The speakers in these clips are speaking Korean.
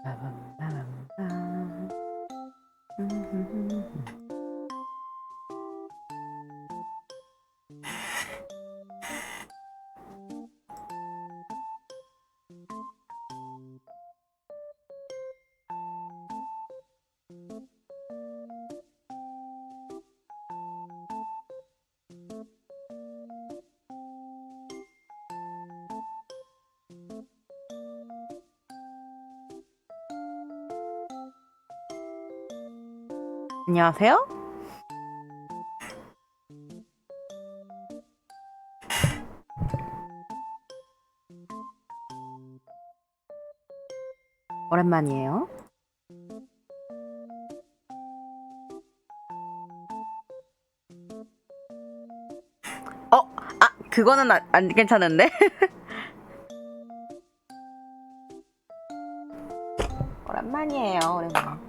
빠밤빠밤빰. 안녕하세요. 오랜만이에요. 그거는 안 괜찮은데? 오랜만이에요, 오랜만.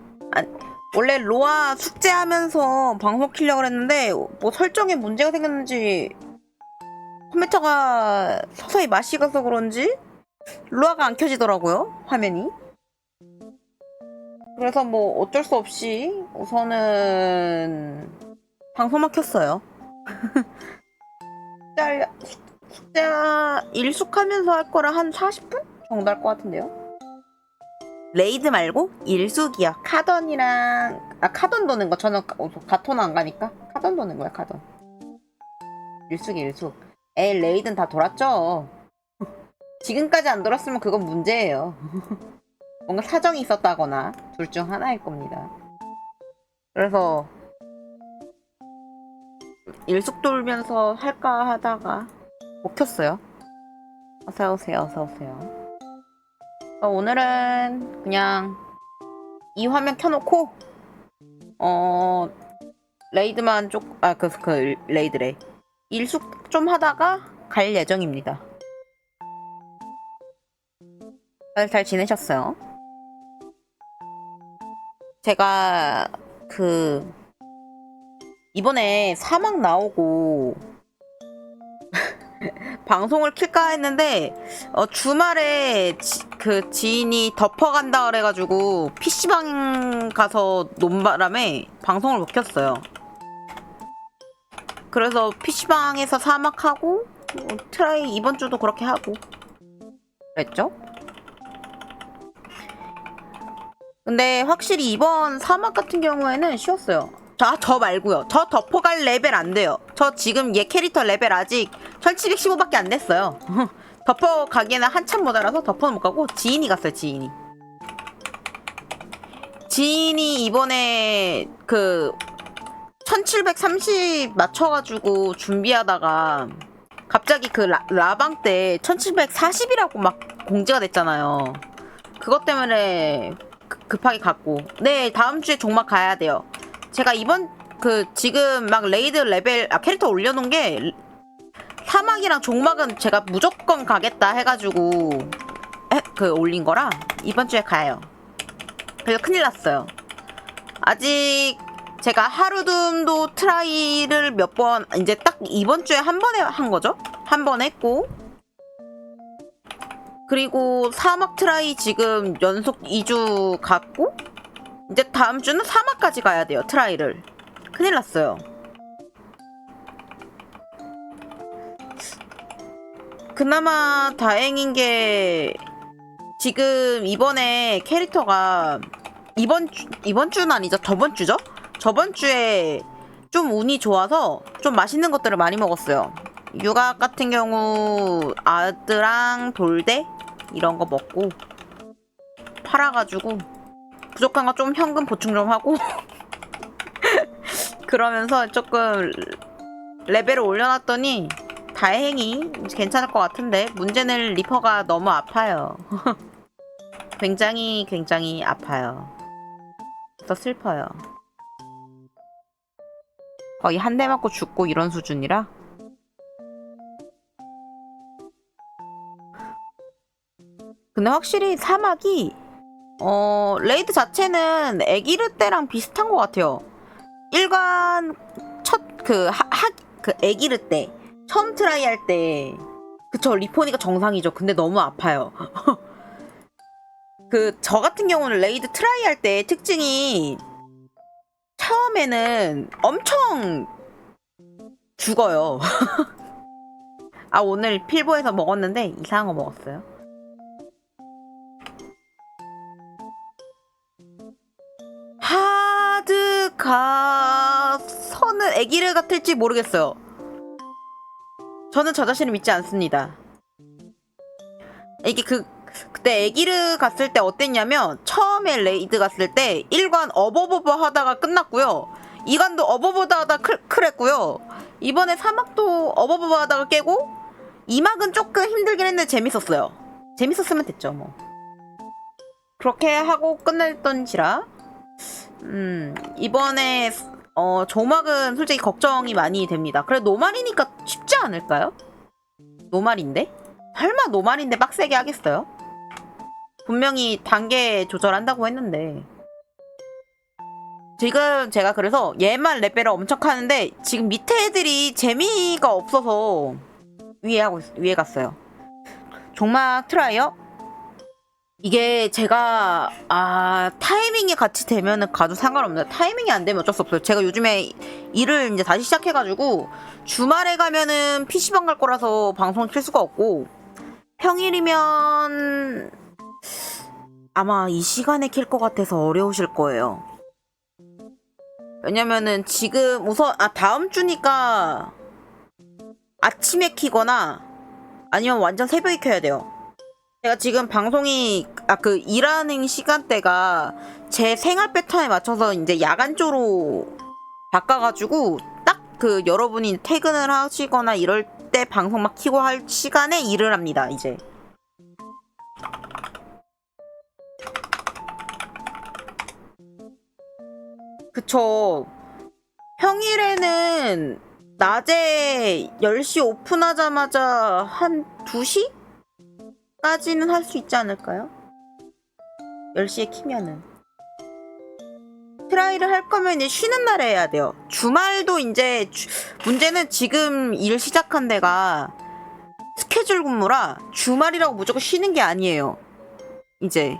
원래 로아 숙제하면서 방송 키려고 했는데 뭐 설정에 문제가 생겼는지 컴퓨터가 서서히 맛이 가서 그런지 로아가 안 켜지더라고요, 화면이. 그래서 뭐 어쩔 수 없이 우선은 방송만 켰어요. 숙제 일숙하면서 할 거라 한 40분 정도 할 것 같은데요. 레이드 말고 일숙이요. 카던이랑 카던 도는 거. 저는 가톤 안 가니까 카던 도는 거야. 카던. 일숙. 에이, 레이드는 다 돌았죠. 지금까지 안 돌았으면 그건 문제예요. 뭔가 사정이 있었다거나 둘 중 하나일 겁니다. 그래서 일숙 돌면서 할까 하다가 못 켰어요. 어서오세요. 오늘은 그냥 이 화면 켜놓고 레이드만 레이드래. 일숙 좀 하다가 갈 예정입니다. 잘 지내셨어요? 제가 이번에 사막 나오고 방송을 킬까 했는데 주말에 지인이 덮어간다 그래가지고 PC방 가서 논 바람에 방송을 못 켰어요. 그래서 PC방에서 사막하고 트라이 이번 주도 그렇게 하고 그랬죠? 근데 확실히 이번 사막 같은 경우에는 쉬웠어요. 저 말고요. 저 덮어갈 레벨 안 돼요. 저 지금 얘 캐릭터 레벨 아직 1715밖에 안 됐어요. 덮어가기에는 한참 모자라서 덮어는 못 가고 지인이 갔어요. 지인이 이번에 1730 맞춰가지고 준비하다가 갑자기 라방 때 1740이라고 막 공지가 됐잖아요. 그것 때문에 급하게 갔고. 네, 다음 주에 종막 가야 돼요. 제가 지금 막 레이드 레벨 캐릭터 올려놓은 게 사막이랑 종막은 제가 무조건 가겠다 해가지고 올린 거라 이번 주에 가요. 그래서 큰일 났어요. 아직 제가 하루둠도 트라이를 몇 번 이제 딱 이번 주에 한 번에 한 거죠. 한 번 했고, 그리고 사막 트라이 지금 연속 2주 갔고, 이제 다음 주는 사막까지 가야 돼요. 트라이를. 큰일 났어요. 그나마 다행인 게 지금 이번에 캐릭터가 이번 주는 아니죠. 저번 주죠? 저번 주에 좀 운이 좋아서 좀 맛있는 것들을 많이 먹었어요. 육아 같은 경우 아드랑 돌대 이런 거 먹고 팔아가지고 부족한 거 좀 현금 보충 좀 하고 그러면서 조금 레벨을 올려놨더니 다행히 괜찮을 것 같은데 문제는 리퍼가 너무 아파요. 굉장히 아파요. 더 슬퍼요. 거의 한 대 맞고 죽고 이런 수준이라. 근데 확실히 사막이 레이드 자체는 에기르 때랑 비슷한 것 같아요. 일관 첫 에기르 때 처음 트라이 할 때 그쵸, 리포니가 정상이죠. 근데 너무 아파요. 저 같은 경우는 레이드 트라이 할 때 특징이 처음에는 엄청 죽어요. 아, 오늘 필보에서 먹었는데 이상한 거 먹었어요. 하드 가서는 애기를 같을지 모르겠어요. 저는 저 자신을 믿지 않습니다. 이게 그때 애기를 갔을 때 어땠냐면 처음에 레이드 갔을 때 1관 어버버버 하다가 끝났고요. 2관도 어버버버 하다가 클했고요. 이번에 3막도 어버버버 하다가 깨고 2막은 조금 힘들긴 했는데 재밌었어요. 재밌었으면 됐죠 뭐. 그렇게 하고 끝냈던지라 이번에 조막은 솔직히 걱정이 많이 됩니다. 그래 노말이니까 쉽지 않을까요? 노말인데? 설마 노말인데 빡세게 하겠어요? 분명히 단계 조절한다고 했는데 지금 제가 그래서 얘만 레벨을 엄청 하는데 지금 밑에 애들이 재미가 없어서 위에 갔어요. 종막 트라이어? 이게 제가 타이밍이 같이 되면은 가도 상관없는데 타이밍이 안 되면 어쩔 수 없어요. 제가 요즘에 일을 이제 다시 시작해가지고 주말에 가면은 PC방 갈 거라서 방송을 킬 수가 없고 평일이면 아마 이 시간에 킬 것 같아서 어려우실 거예요. 왜냐면은 지금 우선 다음 주니까 아침에 키거나 아니면 완전 새벽에 켜야 돼요. 제가 지금 방송이 일하는 시간대가 제 생활 패턴에 맞춰서 이제 야간조로 바꿔가지고 딱 여러분이 퇴근을 하시거나 이럴 때 방송 막 키고 할 시간에 일을 합니다. 이제 그쵸. 평일에는 낮에 10시 오픈하자마자 한 2시? 까지는 할 수 있지 않을까요? 10시에 키면은 트라이를 할 거면 이제 쉬는 날에 해야 돼요. 주말도 이제 문제는 지금 일 시작한 데가 스케줄 근무라 주말이라고 무조건 쉬는 게 아니에요. 이제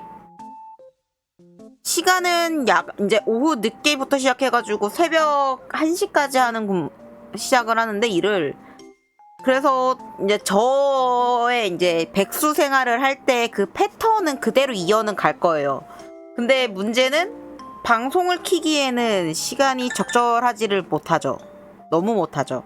시간은 이제 오후 늦게부터 시작해가지고 새벽 1시까지 하는 시작을 하는데 일을 그래서 이제 저의 이제 백수 생활을 할 때 그 패턴은 그대로 이어는 갈 거예요. 근데 문제는 방송을 키기에는 시간이 적절하지를 못하죠. 너무 못하죠.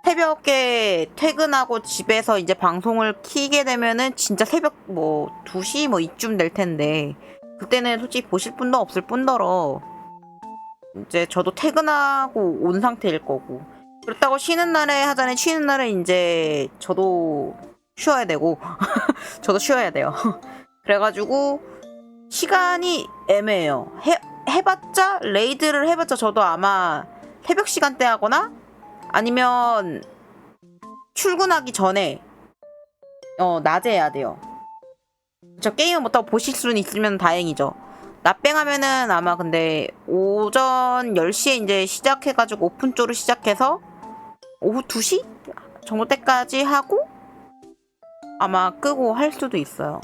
새벽에 퇴근하고 집에서 이제 방송을 키게 되면은 진짜 새벽 2시 이쯤 될 텐데 그때는 솔직히 보실 분도 없을 뿐더러 이제 저도 퇴근하고 온 상태일 거고 그렇다고 쉬는 날에 하자니 쉬는 날에 이제 저도 쉬어야 되고 저도 쉬어야 돼요. 그래가지고 시간이 애매해요. 해봤자 레이드를 해봤자 저도 아마 새벽 시간대 하거나 아니면 출근하기 전에 낮에 해야 돼요. 저 게임을 못하고 보실 수는 있으면 다행이죠. 낮뱅하면은 아마 근데 오전 10시에 이제 시작해가지고 오픈조로 시작해서 오후 2시 정도 때까지 하고 아마 끄고 할 수도 있어요.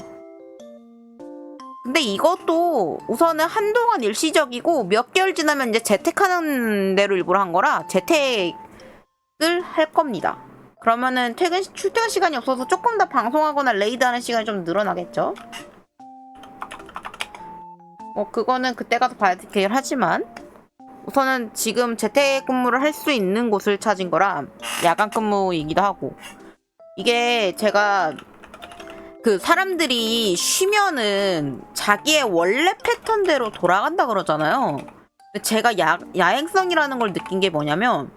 근데 이것도 우선은 한동안 일시적이고 몇 개월 지나면 이제 재택하는 대로 일부러 한 거라 재택을 할 겁니다. 그러면은 출퇴근 시간이 없어서 조금 더 방송하거나 레이드하는 시간이 좀 늘어나겠죠? 그거는 그때 가서 봐야 되긴 하지만 우선은 지금 재택근무를 할 수 있는 곳을 찾은 거라 야간 근무이기도 하고 이게 제가 사람들이 쉬면은 자기의 원래 패턴대로 돌아간다 그러잖아요. 제가 야행성이라는 걸 느낀 게 뭐냐면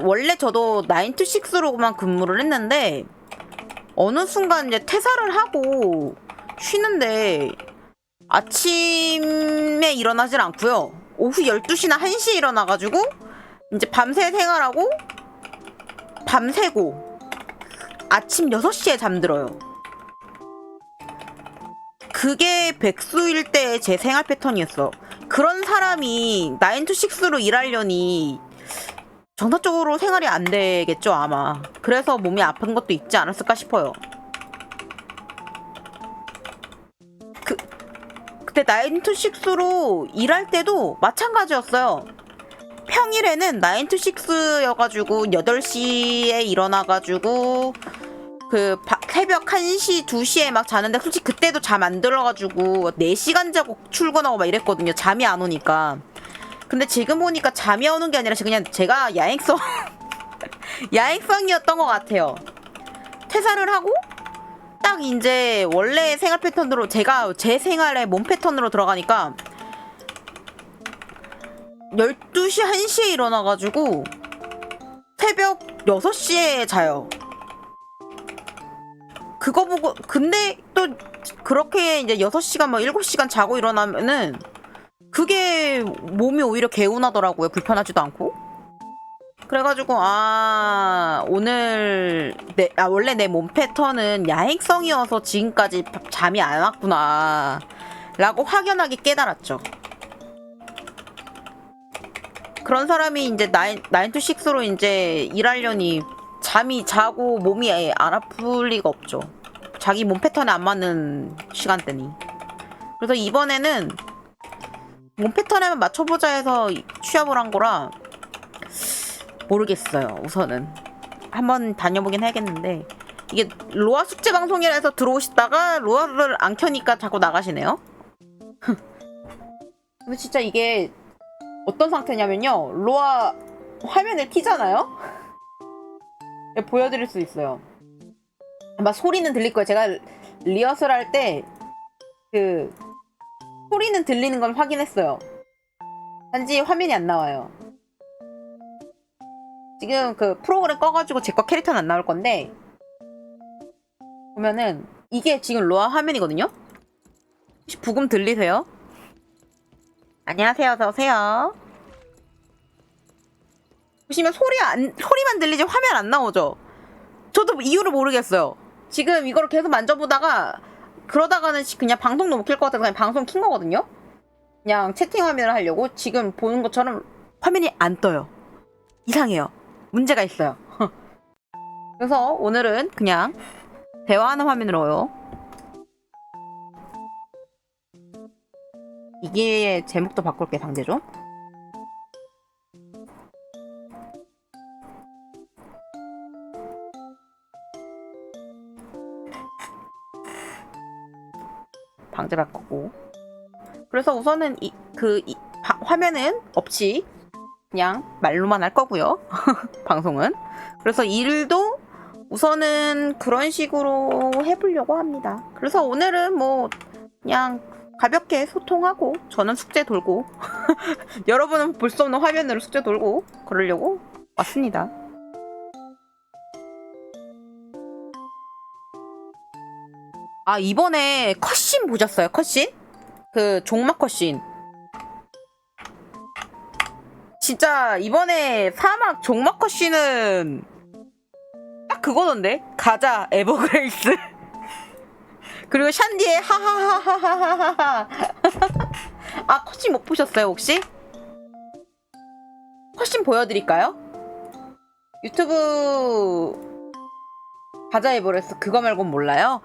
원래 저도 9 to 6로만 근무를 했는데 어느 순간 이제 퇴사를 하고 쉬는데 아침에 일어나질 않고요. 오후 12시나 1시에 일어나가지고 이제 밤새 생활하고 밤새고 아침 6시에 잠들어요. 그게 백수일 때 제 생활 패턴이었어. 그런 사람이 9 to 6로 일하려니 정상적으로 생활이 안 되겠죠 아마. 그래서 몸이 아픈 것도 있지 않았을까 싶어요. 그때 9to6로 일할 때도 마찬가지였어요. 평일에는 9to6여가지고 8시에 일어나가지고 새벽 1시, 2시에 막 자는데 솔직히 그때도 잠 안 들어가지고 4시간 자고 출근하고 막 이랬거든요. 잠이 안 오니까. 근데 지금 보니까 잠이 오는 게 아니라 그냥 제가 야행성이었던 것 같아요. 퇴사를 하고 딱 이제 원래 생활 패턴으로 제가 제 생활의 몸 패턴으로 들어가니까 12시, 1시에 일어나가지고 새벽 6시에 자요. 그거 보고 근데 또 그렇게 이제 6시간 막 7시간 자고 일어나면은 그게 몸이 오히려 개운하더라고요. 불편하지도 않고. 그래가지고 원래 내 몸 패턴은 야행성이어서 지금까지 잠이 안 왔구나 라고 확연하게 깨달았죠. 그런 사람이 이제 9to6로 이제 일하려니 잠이 자고 몸이 안 아플 리가 없죠. 자기 몸 패턴에 안 맞는 시간대니. 그래서 이번에는 몸 패턴에만 맞춰보자 해서 취업을 한 거라 모르겠어요. 우선은 한번 다녀보긴 해야겠는데 이게 로아 숙제 방송이라 해서 들어오시다가 로아를 안 켜니까 자꾸 나가시네요. 근데 진짜 이게 어떤 상태냐면요. 로아 화면을 키잖아요. 보여드릴 수 있어요. 아마 소리는 들릴 거예요. 제가 리허설 할 때 소리는 들리는 건 확인했어요. 단지 화면이 안 나와요. 지금 프로그램 꺼가지고 제 거 캐릭터는 안 나올 건데 보면은 이게 지금 로아 화면이거든요. 혹시 부금 들리세요? 안녕하세요. 어서오세요. 보시면 소리만 들리지 화면 안 나오죠? 저도 이유를 모르겠어요. 지금 이거를 계속 만져보다가 그러다가는 그냥 방송도 못 켤 것 같아서 그냥 방송 킨 거거든요? 그냥 채팅 화면을 하려고. 지금 보는 것처럼 화면이 안 떠요. 이상해요. 문제가 있어요. 그래서 오늘은 그냥 대화하는 화면으로요. 이게 제목도 바꿀게. 방제 좀. 방제 바꿨고. 그래서 우선은 화면은 없이 그냥 말로만 할 거고요. 방송은. 그래서 일도 우선은 그런 식으로 해보려고 합니다. 그래서 오늘은 뭐 그냥 가볍게 소통하고 저는 숙제 돌고 여러분은 볼 수 없는 화면으로 숙제 돌고 그러려고 왔습니다. 이번에 컷신 보셨어요? 컷신? 종막 컷신. 진짜 이번에 사막 종막 컷신은 딱 그거던데? 가자 에버그레이스. 그리고 샨디의 하하하하하하하. 컷신 못 보셨어요 혹시? 컷신 보여드릴까요? 유튜브 가자 에버그레이스 그거 말고는 몰라요?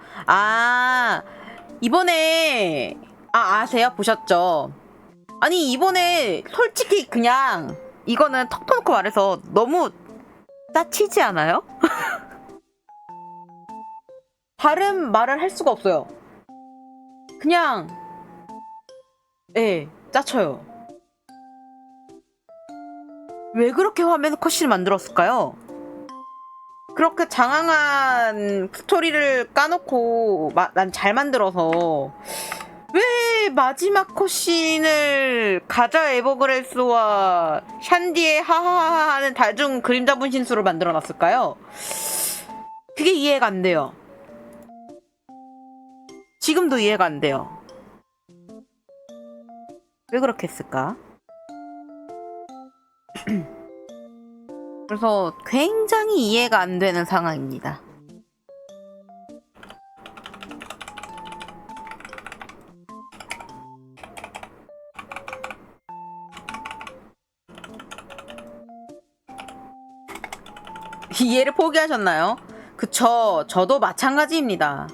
이번에 아세요? 보셨죠? 아니 이번에 솔직히 그냥 이거는 턱 터놓고 말해서 너무 짜치지 않아요? 다른 말을 할 수가 없어요. 그냥 짜쳐요. 왜 그렇게 화면 컷신을 만들었을까요? 그렇게 장황한 스토리를 까놓고 난 잘 만들어서 왜 마지막 컷신을 가자 에버그레스와 샨디의 하하하 하는 다중 그림자 분신술을 만들어놨을까요? 그게 이해가 안 돼요. 지금도 이해가 안 돼요. 왜 그렇게 했을까? 그래서 굉장히 이해가 안 되는 상황입니다. 이해를 포기하셨나요? 그쵸. 저도 마찬가지입니다.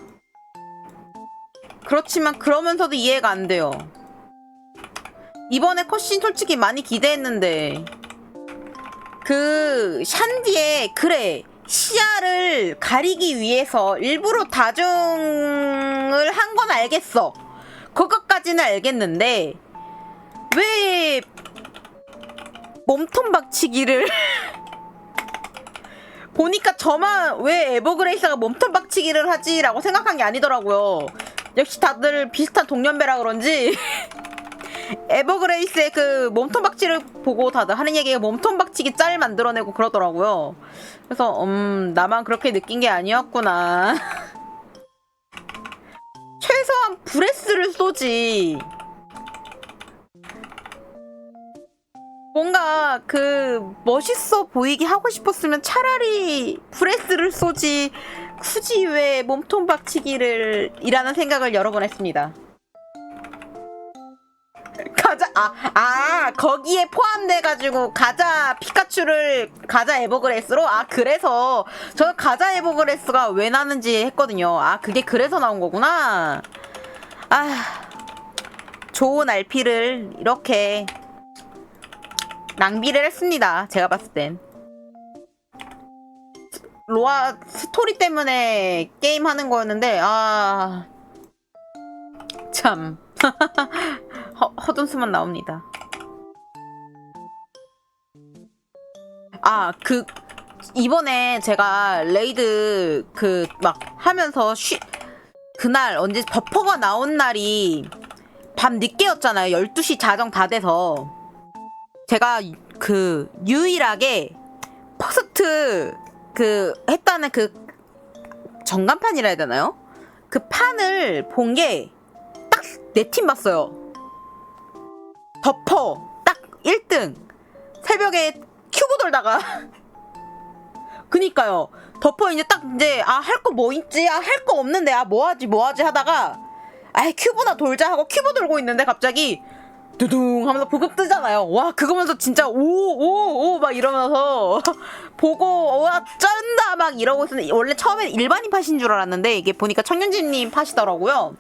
그렇지만 그러면서도 이해가 안 돼요. 이번에 컷신 솔직히 많이 기대했는데 그 샨디에 그래 시야를 가리기 위해서 일부러 다중을 한 건 알겠어. 그것까지는 알겠는데 왜 몸통 박치기를 보니까 저만 왜 에버그레이스가 몸통 박치기를 하지라고 생각한 게 아니더라고요. 역시 다들 비슷한 동년배라 그런지 에버그레이스의 그 몸통 박치를 보고 다들 하는 얘기가 몸통 박치기 짤 만들어내고 그러더라고요. 그래서 나만 그렇게 느낀 게 아니었구나. 최소한 브레스를 쏘지. 뭔가 그 멋있어 보이게 하고 싶었으면 차라리 브레스를 쏘지 굳이 왜 몸통 박치기를 이라는 생각을 여러 번 했습니다. 거기에 포함돼가지고 가자 피카츄를 가자 에버그레스로 그래서 저 가자 에버그레스가 왜 나는지 했거든요. 그게 그래서 나온 거구나. 좋은 RP를 이렇게 낭비를 했습니다. 제가 봤을 땐 로아 스토리 때문에 게임 하는 거였는데 참 헛웃음만 나옵니다. 이번에 제가 레이드 막 하면서 그날 언제 버퍼가 나온 날이 밤 늦게였잖아요. 12시 자정 다 돼서 제가 유일하게 퍼스트 했다는 전간판이라 해야 되나요? 그 판을 본 게 딱 4팀 봤어요. 덮어 딱 1등 새벽에 큐브 돌다가 그니까요. 덮어 이제 할 거 뭐 있지? 할 거 없는데 뭐 하지 하다가 큐브나 돌자 하고 큐브 돌고 있는데 갑자기 두둥 하면서 보급 뜨잖아요. 와 그거 보면서 진짜 오 막 이러면서 보고 와 쩐다 막 이러고 있었는데 원래 처음엔 일반인 팟인 줄 알았는데 이게 보니까 청년진님 팟이더라고요.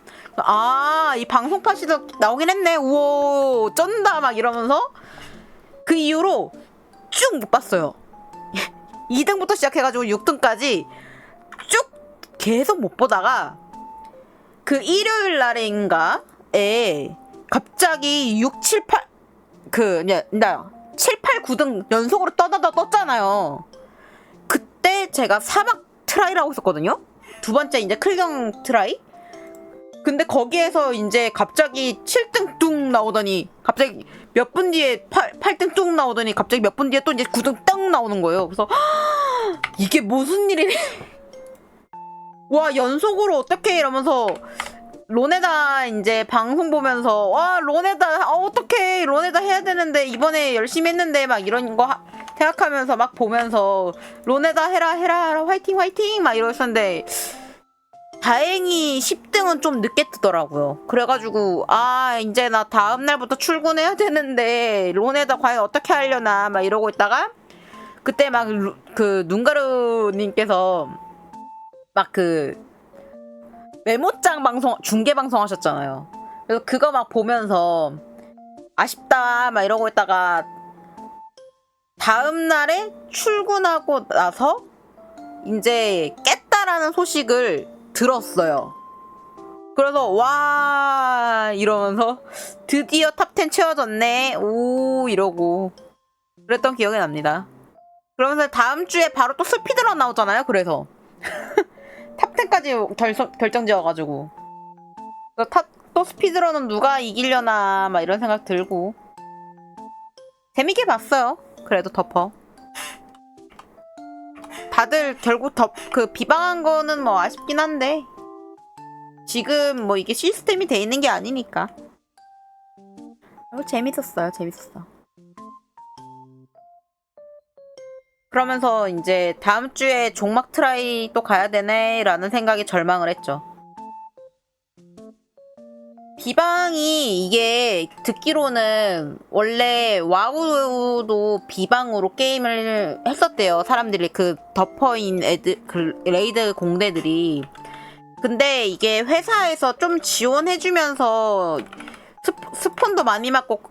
이 방송 팟이도 나오긴 했네. 우와 쩐다 막 이러면서 그 이후로 쭉 못 봤어요. 2등부터 시작해가지고 6등까지 쭉 계속 못 보다가 그 일요일 날인가에 갑자기 6, 7, 8 7, 8, 9등 연속으로 떴잖아요. 그때 제가 사막 트라이를 하고 있었거든요. 두 번째 이제 클경 트라이. 근데 거기에서 이제 갑자기 7등 뚱 나오더니 갑자기 몇 분 뒤에 8등 뚱 나오더니 갑자기 몇 분 뒤에 또 이제 9등 땡 나오는 거예요. 그래서 이게 무슨 일이래. 와 연속으로 어떻게 이러면서 로네다 이제 방송 보면서 로네다 어떡해 로네다 해야 되는데 이번에 열심히 했는데 막 이런 거 생각하면서 막 보면서 로네다 해라 화이팅 막 이러고 있었는데 다행히 10등은 좀 늦게 뜨더라고요. 그래가지고 이제 나 다음 날부터 출근해야 되는데 로네다 과연 어떻게 하려나 막 이러고 있다가 그때 막 눈가루님께서 막 메모장 방송 중계 방송 하셨잖아요. 그래서 그거 막 보면서 아쉽다 막 이러고 있다가 다음 날에 출근하고 나서 이제 깼다라는 소식을 들었어요. 그래서 와 이러면서 드디어 탑10 채워졌네 오 이러고 그랬던 기억이 납니다. 그러면서 다음 주에 바로 또 스피드런 나오잖아요. 그래서 탑10까지 결정지어가지고 또 스피드런은 누가 이기려나 막 이런 생각 들고 재밌게 봤어요. 그래도 덮어 다들 결국 비방한 거는 뭐 아쉽긴 한데 지금 뭐 이게 시스템이 돼 있는 게 아니니까 재밌었어. 그러면서 이제 다음 주에 종막 트라이 또 가야 되네 라는 생각에 절망을 했죠. 비방이 이게 듣기로는 원래 와우도 비방으로 게임을 했었대요. 사람들이 덮어인 레이드 공대들이 근데 이게 회사에서 좀 지원해주면서 스폰도 많이 받고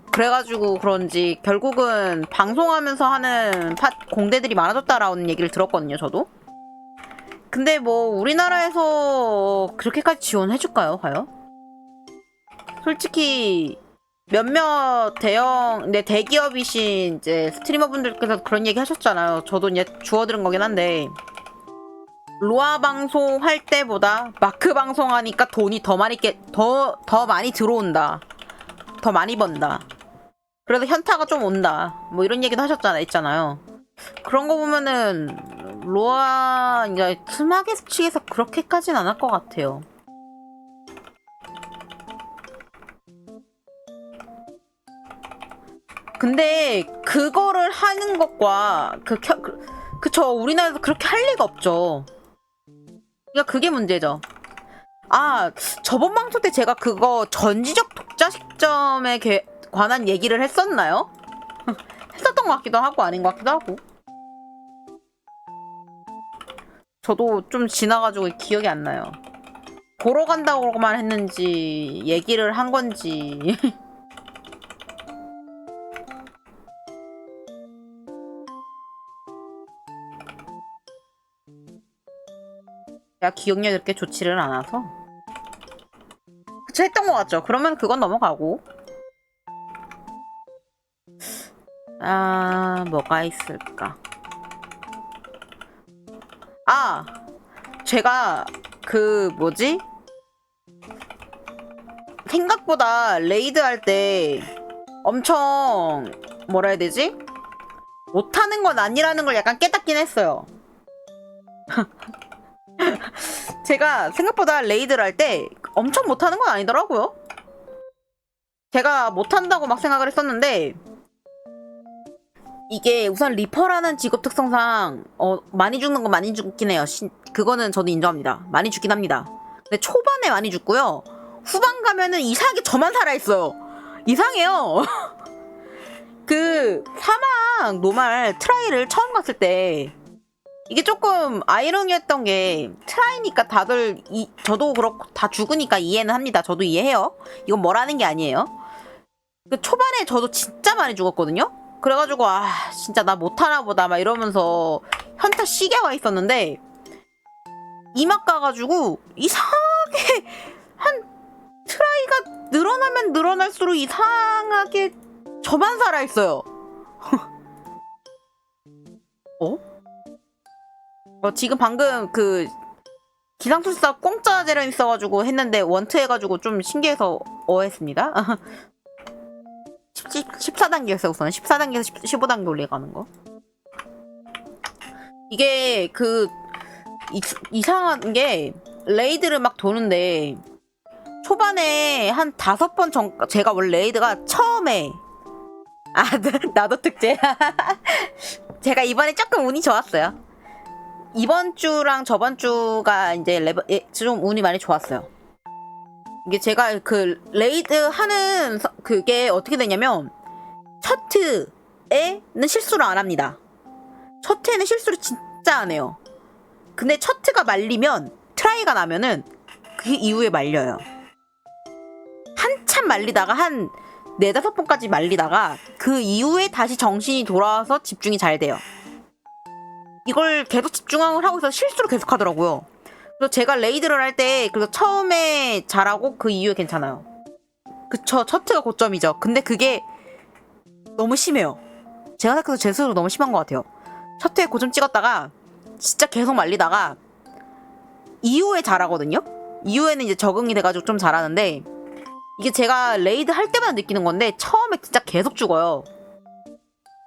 그래가지고 그런지 결국은 방송하면서 하는 공대들이 많아졌다라는 얘기를 들었거든요, 저도. 근데 뭐 우리나라에서 그렇게까지 지원해줄까요, 과연? 솔직히 몇몇 대기업이신 이제 스트리머분들께서 그런 얘기 하셨잖아요. 저도 이제 주워들은 거긴 한데 로아 방송 할 때보다 마크 방송하니까 돈이 더 많이 들어온다. 더 많이 번다. 그래서 현타가 좀 온다. 뭐 이런 얘기도 있잖아요. 그런 거 보면은 로아 이제 스마게 측에서 그렇게까지는 안 할 것 같아요. 근데 그거를 하는 것과 그쵸, 우리나라에서 그렇게 할 리가 없죠. 그러니까 그게 문제죠. 아, 저번 방송 때 제가 그거 전지적 독자 시점에 관한 얘기를 했었나요? 했었던 것 같기도 하고 아닌 것 같기도 하고. 저도 좀 지나가지고 기억이 안 나요. 보러 간다고만 했는지 얘기를 한 건지. 제가 기억력이 그렇게 좋지를 않아서. 그쵸, 했던 것 같죠. 그러면 그건 넘어가고. 아, 뭐가 있을까? 아, 제가 생각보다 레이드 할 때 엄청 뭐라 해야 되지? 못하는 건 아니라는 걸 약간 깨닫긴 했어요. 제가 생각보다 레이드를 할 때 엄청 못하는 건 아니더라고요. 제가 못한다고 막 생각을 했었는데 이게 우선 리퍼라는 직업 특성상 많이 죽는 건 많이 죽긴 해요. 그거는 저도 인정합니다. 많이 죽긴 합니다. 근데 초반에 많이 죽고요. 후반 가면은 이상하게 저만 살아있어요. 이상해요. 그 사막 노말 트라이를 처음 갔을 때 이게 조금 아이러니했던 게 트라이니까 다들 저도 그렇고 다 죽으니까 이해는 합니다. 저도 이해해요. 이건 뭐라는 게 아니에요. 그 초반에 저도 진짜 많이 죽었거든요. 그래가지고 아 진짜 나 못하나 보다 막 이러면서 현타 시계 와 있었는데 이막 가가지고 이상하게 한 트라이가 늘어나면 늘어날수록 이상하게 저만 살아있어요. 지금 방금 그 기상술사 공짜 재련 있어가지고 했는데 원트 해가지고 좀 신기해서 어했습니다. 14단계였어요 우선. 14단계에서 15단계 올라가는 거. 이게 이상한 게 레이드를 막 도는데 초반에 한 5번 제가 원래 레이드가 처음에 나도 특제. 제가 이번에 조금 운이 좋았어요. 이번 주랑 저번 주가 이제 좀 운이 많이 좋았어요. 이게 제가 그 레이드 하는 그게 어떻게 되냐면 첫 트에는 실수를 안 합니다. 첫 트에는 실수를 진짜 안 해요. 근데 첫 트가 말리면 트라이가 나면은 그 이후에 말려요. 한참 말리다가 한 4-5번까지 말리다가 그 이후에 다시 정신이 돌아와서 집중이 잘 돼요. 이걸 계속 집중을 하고 있어서 실수를 계속 하더라고요. 그래서 제가 레이드를 할 때 그래서 처음에 잘하고 그 이후에 괜찮아요. 그쵸, 첫트가 고점이죠. 근데 그게 너무 심해요. 제가 생각해도 제 스스로 너무 심한 것 같아요. 첫트에 고점 찍었다가 진짜 계속 말리다가 이후에 잘하거든요. 이후에는 이제 적응이 돼가지고 좀 잘하는데 이게 제가 레이드 할 때마다 느끼는 건데 처음에 진짜 계속 죽어요.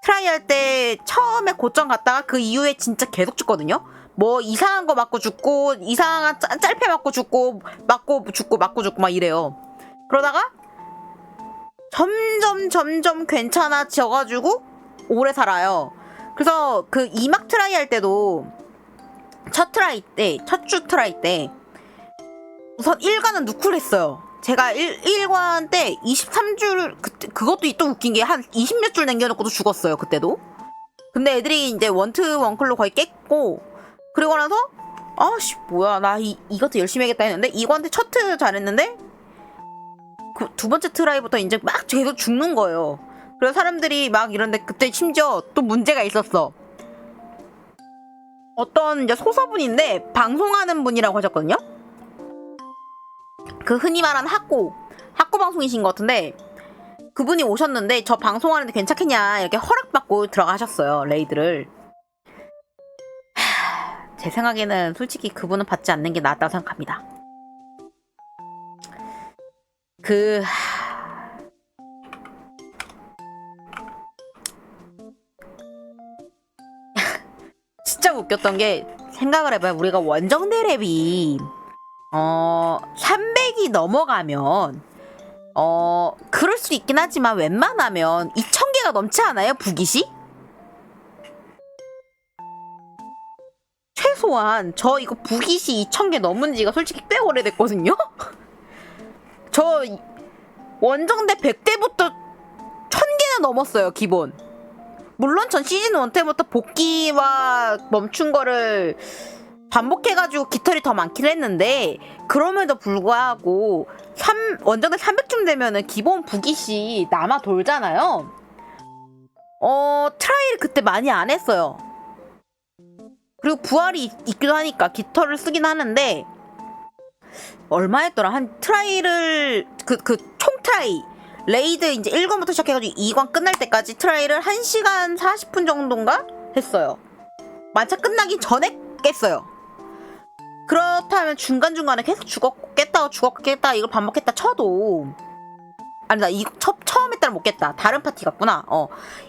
트라이 할 때 처음에 고점 갔다가 그 이후에 진짜 계속 죽거든요. 뭐 이상한 거 맞고 죽고 이상한 짤패 맞고 죽고 맞고 죽고 막 이래요. 그러다가 점점 괜찮아져가지고 오래 살아요. 그래서 그 2막 트라이 할 때도 첫 주 트라이 때 우선 1관은 누쿨했어요. 제가 1관 때 23줄 그것도 또 웃긴 게 한 20몇 줄 남겨놓고도 죽었어요. 그때도. 근데 애들이 이제 원트 원클로 거의 깼고 그리고 나서 아씨 뭐야 나 이것도 열심히 하겠다 했는데 이거한테 첫 트 잘했는데 그 두 번째 트라이부터 이제 막 계속 죽는 거예요. 그래서 사람들이 막 이런데 그때 심지어 또 문제가 있었어. 어떤 이제 소서분인데 방송하는 분이라고 하셨거든요. 그 흔히 말하는 학고 방송이신 것 같은데 그분이 오셨는데 저 방송하는데 괜찮겠냐 이렇게 허락받고 들어가셨어요. 레이드를. 제 생각에는 솔직히 그분은 받지 않는 게 낫다고 생각합니다. 진짜 웃겼던 게 생각을 해봐요. 우리가 원정대 랩이 300이 넘어가면 그럴 수 있긴 하지만 웬만하면 2000개가 넘지 않아요? 북이시? 최소한 저 이거 북이시 2000개 넘은 지가 솔직히 꽤 오래됐거든요? 저 원정대 100대부터 1000개는 넘었어요, 기본. 물론 전 시즌 1 때부터 복귀와 멈춘 거를 반복해가지고 깃털이 더 많긴 했는데 그럼에도 불구하고 원정대 300쯤 되면은 기본 북이시 남아 돌잖아요. 트라이를 그때 많이 안 했어요. 그리고 부활이 있기도 하니까 깃털을 쓰긴 하는데 얼마 했더라? 한 트라이를 총 트라이 레이드 이제 1관부터 시작해가지고 2관 끝날 때까지 트라이를 1시간 40분 정도인가 했어요. 만차 끝나기 전에 깼어요. 그렇다면 중간중간에 계속 죽었고 깼다 이걸 반복했다 쳐도 아니 나 이거 처음 했다는 못 깼다. 다른 파티 같구나.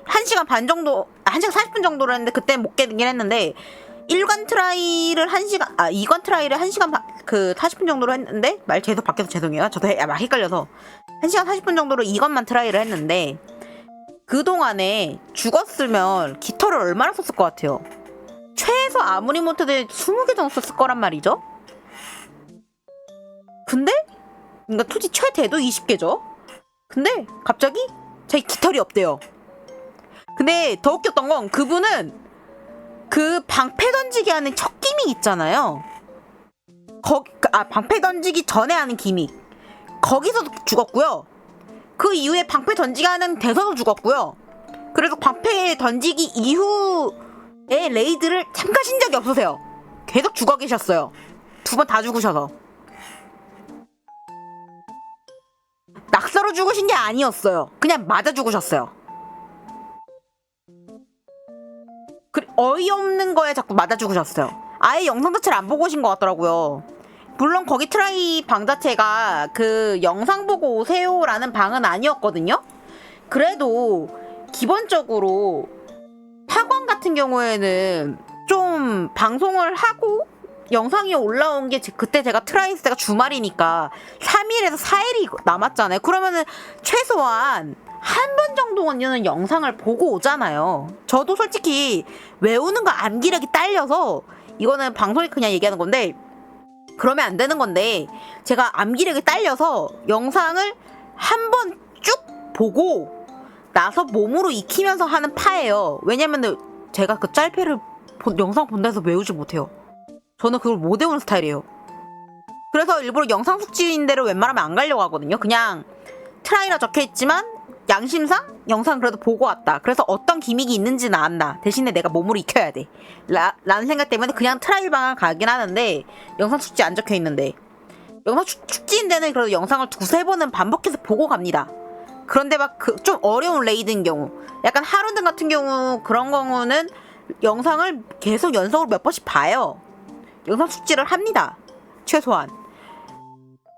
1시간 반 정도 1시간 40분 정도로 했는데 그때는 못 깨긴 했는데 2관 트라이를 1시간 40분 정도로 했는데 말 계속 바뀌어서 죄송해요. 저도 막 헷갈려서 1시간 40분 정도로 2관만 트라이를 했는데 그동안에 죽었으면 깃털을 얼마나 썼을 것 같아요? 최소 아무리 못해도 20개 정도 썼을 거란 말이죠? 근데 그러니까 토지 최대도 20개죠? 근데 갑자기 자기 깃털이 없대요. 근데 더 웃겼던 건 그분은 그 방패 던지기 하는 첫 기믹 있잖아요. 방패 던지기 전에 하는 기믹. 거기서도 죽었고요. 그 이후에 방패 던지기 하는 데서도 죽었고요. 그래서 방패 던지기 이후에 레이드를 참가하신 적이 없으세요. 계속 죽어 계셨어요. 2번 다 죽으셔서. 낙서로 죽으신 게 아니었어요. 그냥 맞아 죽으셨어요. 어이없는 거에 자꾸 맞아 죽으셨어요. 아예 영상 자체를 안 보고 오신 것 같더라고요. 물론 거기 트라이 방 자체가 그 영상 보고 오세요라는 방은 아니었거든요. 그래도 기본적으로 학원 같은 경우에는 좀 방송을 하고 영상이 올라온 게 그때 제가 트라이 했을 때가 주말이니까 3일에서 4일이 남았잖아요. 그러면은 최소한 한 번 정도는 영상을 보고 오잖아요. 저도 솔직히 외우는 거 암기력이 딸려서 이거는 방송에 그냥 얘기하는 건데 그러면 안 되는 건데 제가 암기력이 딸려서 영상을 한 번 쭉 보고 나서 몸으로 익히면서 하는 파예요. 왜냐면은 제가 그 짤패를 영상 본다 해서 외우지 못해요. 저는 그걸 못 외우는 스타일이에요. 그래서 일부러 영상 숙지인 대로 웬만하면 안 가려고 하거든요. 그냥 트라이라 적혀있지만 양심상 영상 그래도 보고 왔다. 그래서 어떤 기믹이 있는지는 안다. 대신에 내가 몸으로 익혀야 돼. 라는 생각 때문에 그냥 트라이방을 가긴 하는데 영상 숙지 안 적혀있는데 영상 숙지인 데는 그래도 영상을 2-3번은 반복해서 보고 갑니다. 그런데 막 좀 어려운 레이드인 경우 약간 하루등 같은 경우 그런 경우는 영상을 계속 연속으로 몇 번씩 봐요. 영상 숙지를 합니다. 최소한.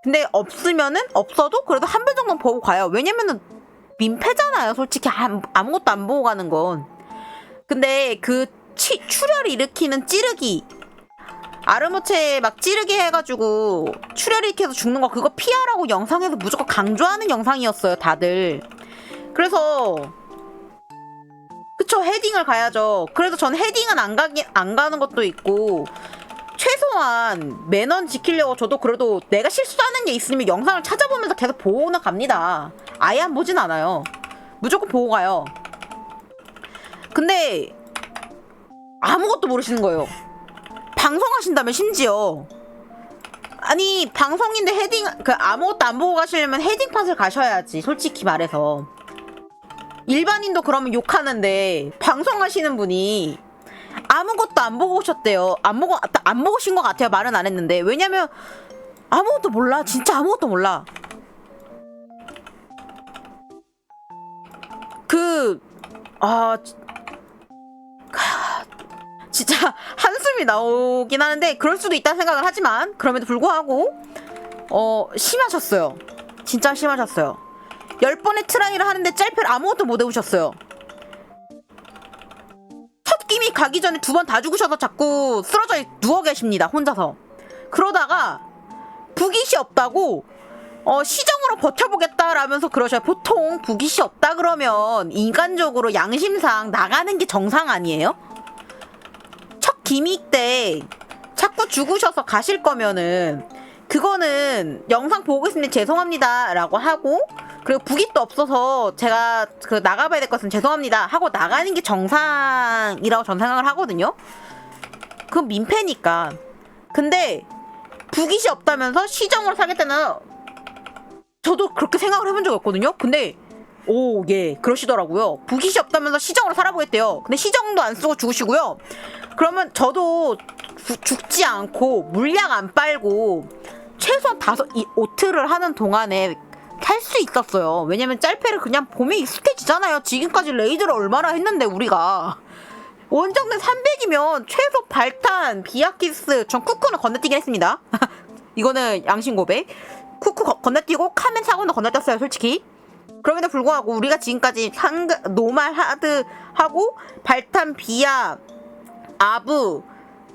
근데 없어도 그래도 한 번 정도는 보고 가요. 왜냐면은 민폐잖아요. 솔직히 아무것도 안 보고 가는 건. 근데 그 출혈 일으키는 찌르기 아르모체 막 찌르기 해가지고 출혈 일으켜서 죽는 거 그거 피하라고 영상에서 무조건 강조하는 영상이었어요. 다들. 그래서 그쵸, 헤딩을 가야죠. 그래서 전 헤딩은 안 가는 것도 있고 최소한 매너 지키려고 저도 그래도 내가 실수하는 게 있으면 영상을 찾아보면서 계속 보고는 갑니다. 아예 안 보진 않아요. 무조건 보고 가요. 근데 아무것도 모르시는 거예요. 방송하신다며 심지어. 아니 방송인데 헤딩 그 아무것도 안 보고 가시려면 헤딩팟을 가셔야지. 솔직히 말해서 일반인도 그러면 욕하는데 방송하시는 분이 아무것도 안 보고 오셨대요. 안 보고 오신 것 같아요. 말은 안 했는데. 왜냐면 아무것도 몰라. 진짜 아무것도 몰라. 진짜 한숨이 나오긴 하는데 그럴 수도 있다는 생각을 하지만 그럼에도 불구하고 심하셨어요. 진짜 심하셨어요. 10번의 트라이를 하는데 짤패를 아무것도 못 해오셨어요. 첫 끼미 가기 전에 2번 다 죽으셔서 자꾸 쓰러져 누워 계십니다. 혼자서. 그러다가 부깃이 없다고 시정으로 버텨보겠다라면서 그러셔요. 보통 부깃이 없다 그러면 인간적으로 양심상 나가는 게 정상 아니에요? 첫 기믹 때 자꾸 죽으셔서 가실 거면은 그거는 영상 보고 있으면 죄송합니다 라고 하고, 그리고 부깃도 없어서 제가 나가봐야 될 것은 죄송합니다 하고 나가는 게 정상이라고 전 생각을 하거든요. 그건 민폐니까. 근데 부깃이 없다면서 시정으로 살겠다는, 저도 그렇게 생각을 해본 적이 없거든요. 근데 예 그러시더라고요. 부깃이 없다면서 시정으로 살아보겠대요. 근데 시정도 안 쓰고 죽으시고요. 그러면 저도 죽지 않고 물약 안 빨고 최소한 5트를 하는 동안에 살 수 있었어요. 왜냐면 짤패를 그냥 보면 익숙해지잖아요. 지금까지 레이드를 얼마나 했는데 우리가. 원정대 300이면 최소 발탄, 비아키스, 전 쿠쿠는 건너뛰긴 했습니다. 이거는 양심 고백. 쿠쿠 건너뛰고 카멘 사고는 건너뛰었어요 솔직히. 그럼에도 불구하고 우리가 지금까지 노말 하드 하고 발탄, 비아, 아부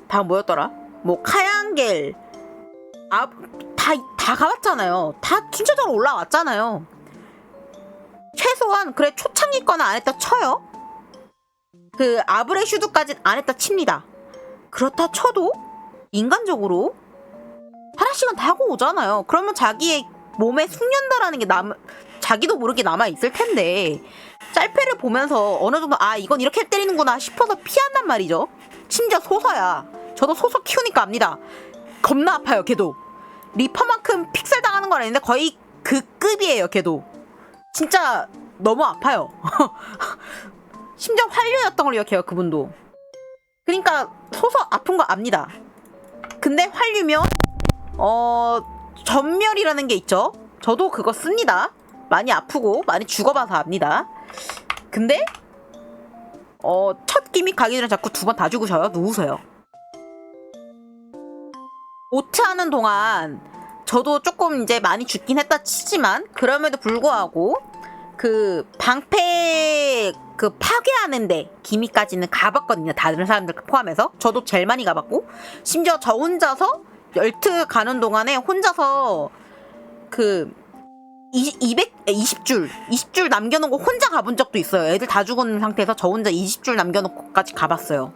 다 뭐였더라? 뭐 카양겔, 다 가봤잖아요. 다 순차적으로 올라왔잖아요. 최소한 그래 초창기 거는 안 했다 쳐요. 그 아브레슈드까지는 안 했다 칩니다. 그렇다 쳐도 인간적으로 하나씩은 다 하고 오잖아요. 그러면 자기의 몸에 숙련도라는 게 자기도 모르게 남아있을 텐데 짤패를 보면서 어느 정도 이건 이렇게 때리는구나 싶어서 피한단 말이죠. 심지어 소서야. 저도 소서 키우니까 압니다. 겁나 아파요 걔도. 리퍼만큼 픽셀 당하는 건 아닌데 거의 그 급이에요 걔도. 진짜 너무 아파요. 심지어 환류였던 걸로 기억해요 그분도. 그러니까 소서 아픈 거 압니다. 근데 환류면 전멸이라는 게 있죠. 저도 그거 씁니다. 많이 아프고 많이 죽어봐서 압니다. 근데 첫 기믹 가기 전에 자꾸 2번 다 죽으셔요. 누우세요. 오트 하는 동안 저도 조금 이제 많이 죽긴 했다 치지만 그럼에도 불구하고 그 방패 파괴하는데 기믹까지는 가봤거든요. 다른 사람들 포함해서. 저도 제일 많이 가봤고, 심지어 저 혼자서 열트 가는 동안에 혼자서 20줄 남겨놓은 거 혼자 가본 적도 있어요. 애들 다 죽은 상태에서 저 혼자 20줄 남겨놓고까지 가봤어요.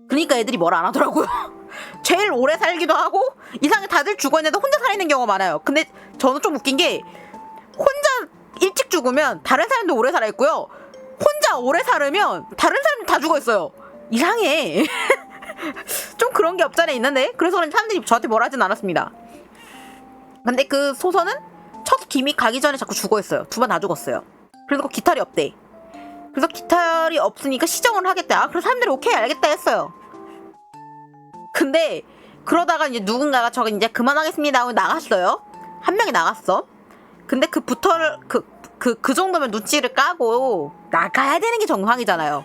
그러니까 애들이 뭘 안 하더라고요. 제일 오래 살기도 하고 이상하게 다들 죽어있는데 혼자 살아있는 경우가 많아요. 근데 저는 좀 웃긴 게 혼자 일찍 죽으면 다른 사람도 오래 살아있고요. 혼자 오래 살으면 다른 사람이 다 죽어있어요. 이상해. 좀 그런 게 없잖아 있는데. 그래서 그런지 사람들이 저한테 뭐라 하진 않았습니다. 근데 그 소서는 첫 기믹 가기 전에 자꾸 죽어있어요. 2번 다 죽었어요. 그래서 기탈이 없대. 그래서 기탈이 없으니까 시정을 하겠다. 그래서 사람들이 오케이 알겠다 했어요. 근데 그러다가 이제 누군가가 저거 이제 그만하겠습니다 하고 나갔어요. 한 명이 나갔어. 근데 그 정도면 눈치를 까고 나가야 되는 게 정상이잖아요.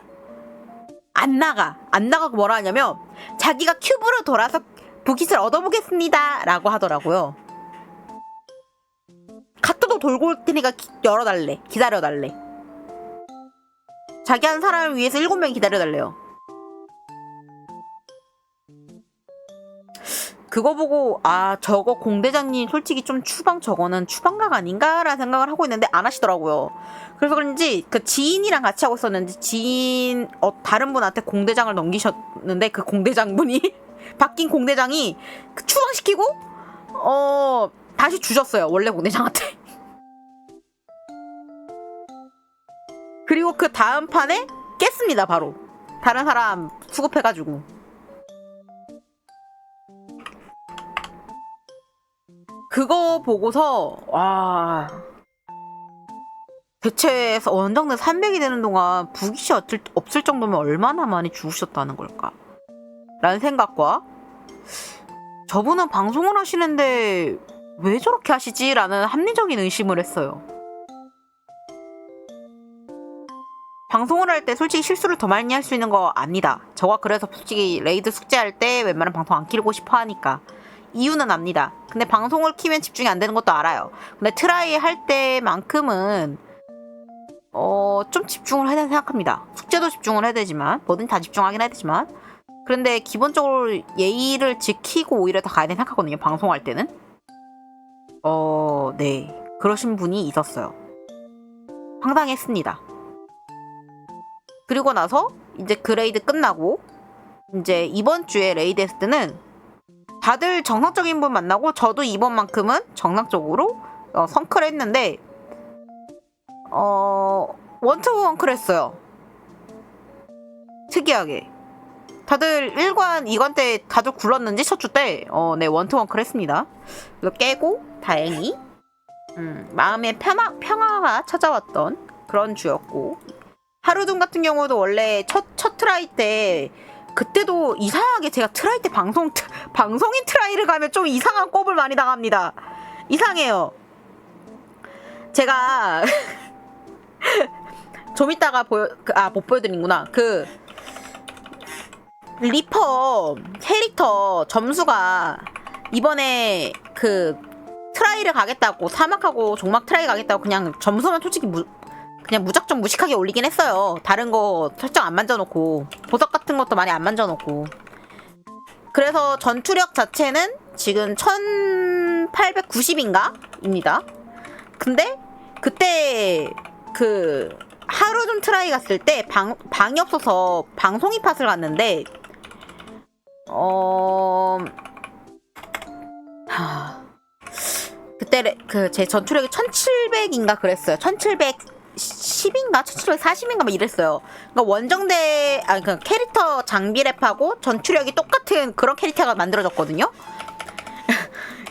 안 나가고 뭐라 하냐면 자기가 큐브로 돌아서 부깃을 얻어보겠습니다 라고 하더라고요. 카트도 돌고 올 테니까 기다려달래. 자기 한 사람을 위해서 7명 기다려달래요. 그거 보고 저거 공대장님 솔직히 좀 저거는 추방각 아닌가라는 생각을 하고 있는데 안 하시더라고요. 그래서 그런지 그 지인이랑 같이 하고 있었는데 지인 다른 분한테 공대장을 넘기셨는데 그 공대장분이 바뀐 공대장이 추방시키고 다시 주셨어요. 원래 공대장한테. 그리고 그 다음 판에 깼습니다. 바로 다른 사람 수급해가지고. 그거 보고서 와 대체 원정대 300이 되는 동안 부기시 없을 정도면 얼마나 많이 죽으셨다는 걸까? 라는 생각과 저분은 방송을 하시는데 왜 저렇게 하시지? 라는 합리적인 의심을 했어요. 방송을 할 때 솔직히 실수를 더 많이 할 수 있는 거 압니다. 저가 그래서 솔직히 레이드 숙제할 때 웬만하면 방송 안 키고 싶어 하니까. 이유는 압니다. 근데 방송을 키면 집중이 안 되는 것도 알아요. 근데 트라이 할 때만큼은 좀 집중을 해야 된다 생각합니다. 숙제도 집중을 해야 되지만 뭐든 다 집중하긴 해야 되지만 그런데 기본적으로 예의를 지키고 오히려 더 가야 된다 생각하거든요. 방송할 때는. 네. 그러신 분이 있었어요. 황당했습니다. 그리고 나서 이제 그 레이드 끝나고 이제 이번 주에 레이드 했을 때는 다들 정상적인 분 만나고 저도 이번만큼은 정상적으로 성크를 했는데 원투 원크를 했어요. 특이하게 다들 1관, 2관 때 다들 굴렀는지 첫 주 때 네 원투 원크를 했습니다. 그래서 깨고 다행히 마음의 평화가 찾아왔던 그런 주였고 하루둠 같은 경우도 원래 첫 트라이 때 그때도 이상하게 제가 트라이 때 방송인 트라이를 가면 좀 이상한 꼽을 많이 당합니다. 이상해요. 제가 좀 이따가 못 보여드리는구나. 그 리퍼 캐릭터 점수가 이번에 그 트라이를 가겠다고 사막하고 종막 트라이 가겠다고 그냥 점수만 솔직히 그냥 무작정 무식하게 올리긴 했어요. 다른 거 설정 안 만져놓고 보석 같은 것도 많이 안 만져놓고 그래서 전투력 자체는 지금 1890인가? 입니다. 근데 그때 그 하루좀 트라이 갔을 때 방이 없어서 방송이 팟을 갔는데 그때 제 전투력이 1700인가 그랬어요. 1710인가 1740인가 막 이랬어요. 그러니까 원정대 그러니까 캐릭터 장비 랩하고 전투력이 똑같은 그런 캐릭터가 만들어졌거든요.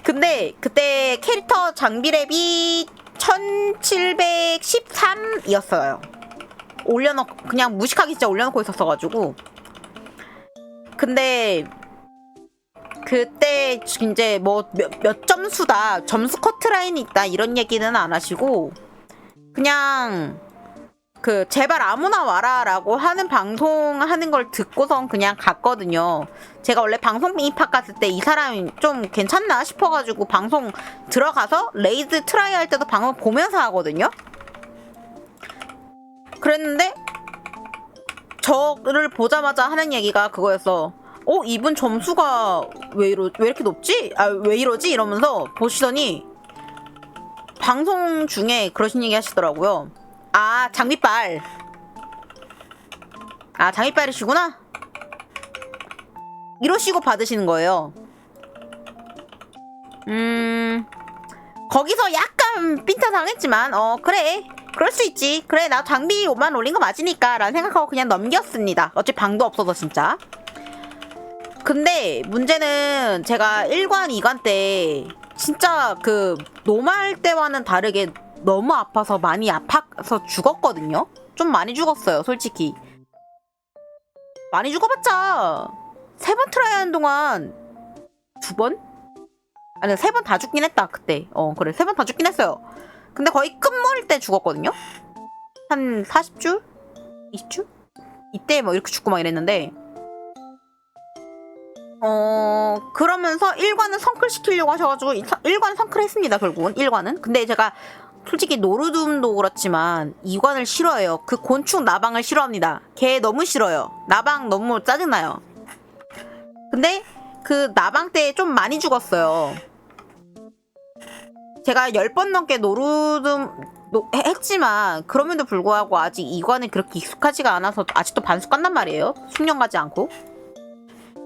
근데 그때 캐릭터 장비 랩이 1713이었어요. 올려놓고 그냥 무식하게 진짜 올려놓고 있었어가지고. 근데 그때 이제 뭐 몇 점수다 점수 커트라인이 있다 이런 얘기는 안 하시고 그냥 그 제발 아무나 와라라고 하는 방송하는 걸 듣고선 그냥 갔거든요. 제가 원래 방송 입학 갔을 때 이 사람이 좀 괜찮나 싶어가지고 방송 들어가서 레이드 트라이 할 때도 방송 보면서 하거든요. 그랬는데 저를 보자마자 하는 얘기가 그거였어. 이분 점수가 왜 이렇게 높지? 왜 이러지? 이러면서 보시더니 방송 중에 그러신 얘기 하시더라고요. 장비빨. 장비빨이시구나? 이러시고 받으시는 거예요. 거기서 약간 삔타 당했지만, 그래. 그럴 수 있지. 그래, 나 장비 5만 올린 거 맞으니까. 라는 생각하고 그냥 넘겼습니다. 어차피 방도 없어서 진짜. 근데 문제는 제가 1관, 2관 때 진짜 그 노말 때와는 다르게 너무 아파서 많이 아파서 죽었거든요. 좀 많이 죽었어요, 솔직히. 많이 죽어봤자 3번 트라이 하는 동안 2번? 아니 3번 다 죽긴 했다 그때. 그래 3번 다 죽긴 했어요. 근데 거의 끝mor일 때 죽었거든요. 한 40줄? 20줄? 이때 뭐 이렇게 죽고 막 이랬는데 그러면서 1관은 성클 시키려고 하셔가지고 1관 성클 했습니다. 결국은 1관은. 근데 제가 솔직히 노르둠도 그렇지만 2관을 싫어해요. 그 곤충 나방을 싫어합니다. 걔 너무 싫어요. 나방 너무 짜증나요. 근데 그 나방 때 좀 많이 죽었어요. 제가 10번 넘게 노르둠 했지만 그럼에도 불구하고 아직 2관은 그렇게 익숙하지가 않아서 아직도 반숙 간단 말이에요. 숙련 가지 않고.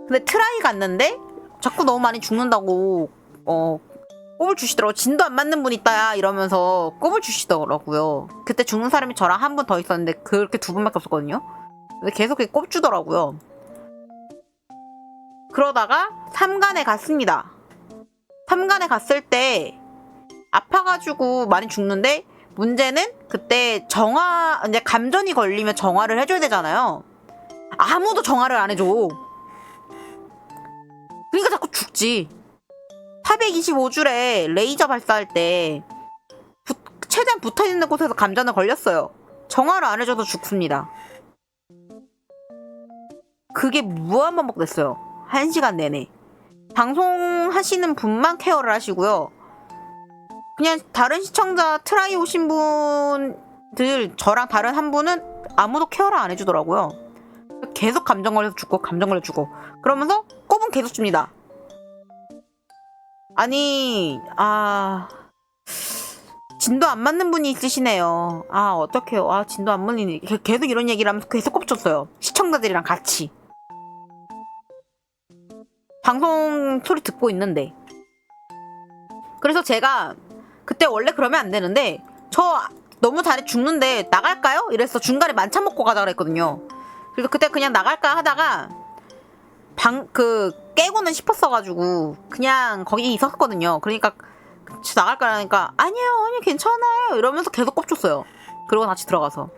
근데 트라이 갔는데 자꾸 너무 많이 죽는다고 꼽을 주시더라고요. 진도 안 맞는 분 있다야 이러면서 꼽을 주시더라고요. 그때 죽는 사람이 저랑 한 분 더 있었는데 그렇게 2분밖에 없었거든요. 근데 계속 꼽 주더라고요. 그러다가 3관에 갔습니다. 삼간에 갔을 때 아파가지고 많이 죽는데 문제는 그때 이제 감전이 걸리면 정화를 해줘야 되잖아요. 아무도 정화를 안 해줘. 그러니까 자꾸 죽지. 425줄에 레이저 발사할 때 최대한 붙어있는 곳에서 감전을 걸렸어요. 정화를 안 해줘도 죽습니다. 그게 무한반복 됐어요. 1시간 내내. 방송하시는 분만 케어를 하시고요. 그냥 다른 시청자 트라이 오신 분들, 저랑 다른 한 분은 아무도 케어를 안 해주더라고요. 계속 감정 걸려서 죽고 감정 걸려 죽고 그러면서 꼽은 계속 줍니다. 아니 진도 안 맞는 분이 있으시네요. 어떡해요. 진도 안 맞는 계속 이런 얘기를 하면서 계속 꼽줬어요. 시청자들이랑 같이 방송 소리 듣고 있는데. 그래서 제가 그때 원래 그러면 안 되는데 저 너무 잘해 죽는데 나갈까요? 이래서 중간에 만찬 먹고 가자 그랬거든요. 그래서 그때 그냥 나갈까 하다가 깨고는 싶었어가지고 그냥 거기 있었거든요. 그러니까 나갈까 하니까 아니요 괜찮아요 이러면서 계속 꼽줬어요. 그리고 다시 들어가서.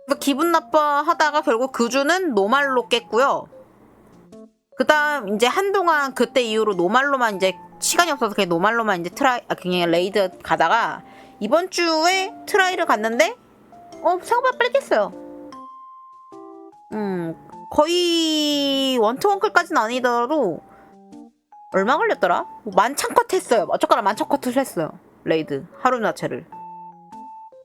그래서 기분 나빠 하다가 결국 그 주는 노말로 깼고요. 그 다음 이제 한동안 그때 이후로 노말로만 이제 시간이 없어서 그냥 노말로만 이제 그냥 레이드 가다가 이번 주에 트라이를 갔는데 생각보다 빨리 깼어요. 거의 원투원클까지는 아니더라도 얼마 걸렸더라? 만찬 컷 했어요. 어쨌거나 만찬 컷을 했어요. 레이드 하루 자체를.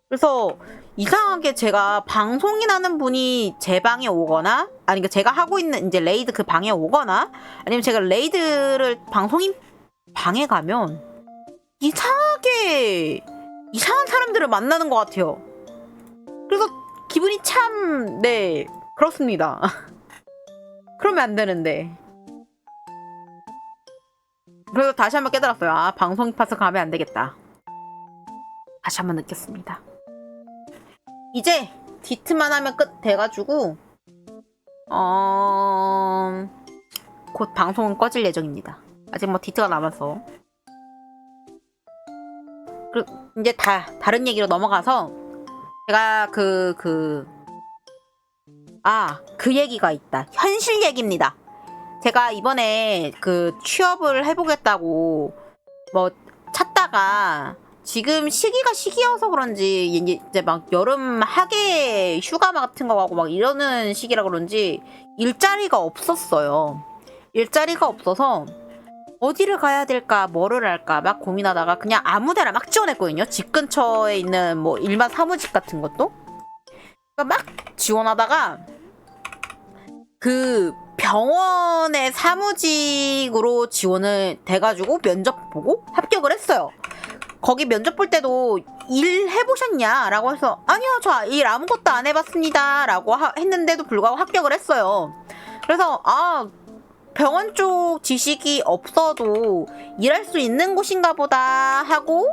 그래서 이상하게 제가 방송이 나는 분이 제 방에 오거나 그러니까 제가 하고 있는 이제 레이드 그 방에 오거나 아니면 제가 레이드를 방송인 방에 가면 이상한 사람들을 만나는 것 같아요. 그래서 기분이 참 그렇습니다. 그러면 안 되는데. 그래서 다시 한번 깨달았어요. 방송인 팟을 가면 안 되겠다. 다시 한번 느꼈습니다. 이제 디트만 하면 끝 돼가지고 곧 방송은 꺼질 예정입니다. 아직 디트가 남아서. 그리고 이제 다른 얘기로 넘어가서 제가 그 얘기가 있다. 현실 얘기입니다. 제가 이번에 취업을 해보겠다고 찾다가 지금 시기여서 그런지 이제 막 여름 학예 휴가 같은 거 가고 이러는 시기라 그런지 일자리가 없었어요. 일자리가 없어서 어디를 가야 될까 뭐를 할까 막 고민하다가 그냥 아무데나 막 지원했거든요. 집 근처에 있는 일반 사무직 같은 것도 막 지원하다가 병원의 사무직으로 지원을 돼가지고 면접 보고 합격을 했어요. 거기 면접 볼 때도 일 해보셨냐? 라고 해서 아니요 저 일 아무것도 안 해봤습니다 라고 했는데도 불구하고 합격을 했어요. 그래서 병원 쪽 지식이 없어도 일할 수 있는 곳인가 보다 하고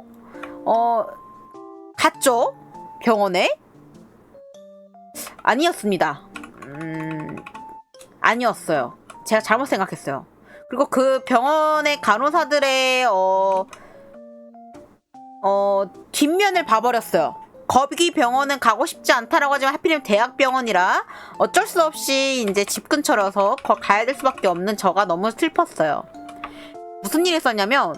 갔죠. 병원에. 아니었습니다. 아니었어요. 제가 잘못 생각했어요. 그리고 그 병원의 간호사들의 뒷면을 봐버렸어요. 거기 병원은 가고 싶지 않다라고 하지만 하필이면 대학병원이라 어쩔 수 없이 이제 집 근처라서 가야 될 수밖에 없는 저가 너무 슬펐어요. 무슨 일이 있었냐면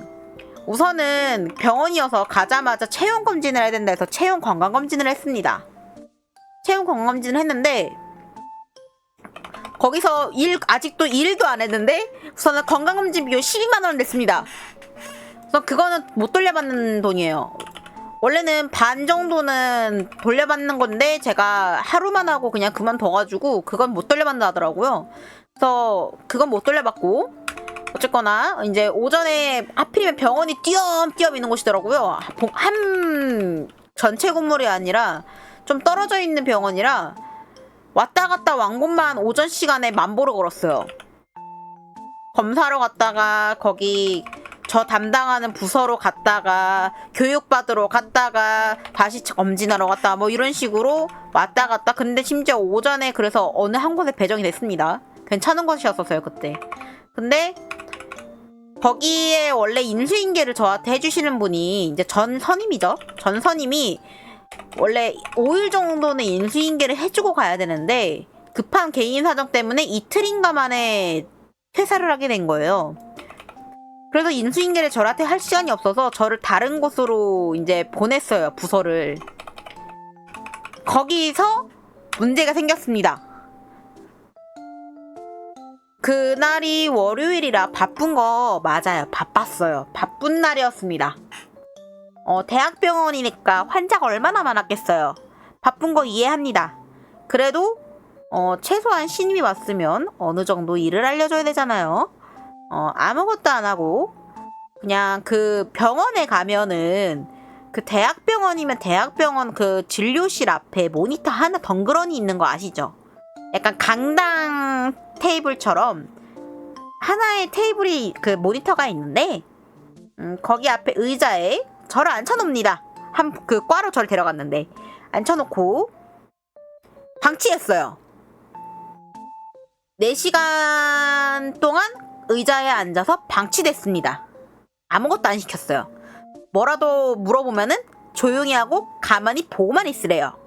우선은 병원이어서 가자마자 체온 검진을 해야 된다 해서 체온 건강 검진을 했습니다. 체온 건강 검진을 했는데 거기서 아직도 일도 안 했는데 우선은 건강검진 비용 12만 원 냈습니다. 그래서 그거는 못 돌려받는 돈이에요. 원래는 반 정도는 돌려받는 건데 제가 하루만 하고 그냥 그만둬가지고 그건 못 돌려받는다 하더라고요. 그래서 그건 못 돌려받고 어쨌거나 이제 오전에 하필이면 병원이 띄엄띄엄 있는 곳이더라고요. 한 전체 건물이 아니라 좀 떨어져 있는 병원이라 왔다 갔다 왕 곳만 오전 시간에 만보를 걸었어요. 검사하러 갔다가 거기 저 담당하는 부서로 갔다가 교육받으러 갔다가 다시 검진하러 갔다가 이런 식으로 왔다 갔다. 근데 심지어 오전에 그래서 어느 한 곳에 배정이 됐습니다. 괜찮은 곳이었었어요 그때. 근데 거기에 원래 인수인계를 저한테 해주시는 분이 이제 전 선임이죠. 전 선임이 원래 5일 정도는 인수인계를 해주고 가야 되는데 급한 개인 사정 때문에 이틀인가 만에 퇴사를 하게 된 거예요. 그래서 인수인계를 저한테 할 시간이 없어서 저를 다른 곳으로 이제 보냈어요. 부서를. 거기서 문제가 생겼습니다. 그날이 월요일이라 바쁜 거 맞아요. 바빴어요. 바쁜 날이었습니다. 대학병원이니까 환자가 얼마나 많았겠어요. 바쁜 거 이해합니다. 그래도 최소한 신임이 왔으면 어느 정도 일을 알려줘야 되잖아요. 아무것도 안 하고 그냥 그 병원에 가면은 그 대학병원이면 대학병원 그 진료실 앞에 모니터 하나 덩그러니 있는 거 아시죠? 약간 강당 테이블처럼 하나의 테이블이 그 모니터가 있는데 거기 앞에 의자에 저를 앉혀놓습니다. 그 과로 저를 데려갔는데 앉혀놓고 방치했어요. 4시간 동안 의자에 앉아서 방치됐습니다. 아무것도 안 시켰어요. 뭐라도 물어보면은 조용히 하고 가만히 보고만 있으래요.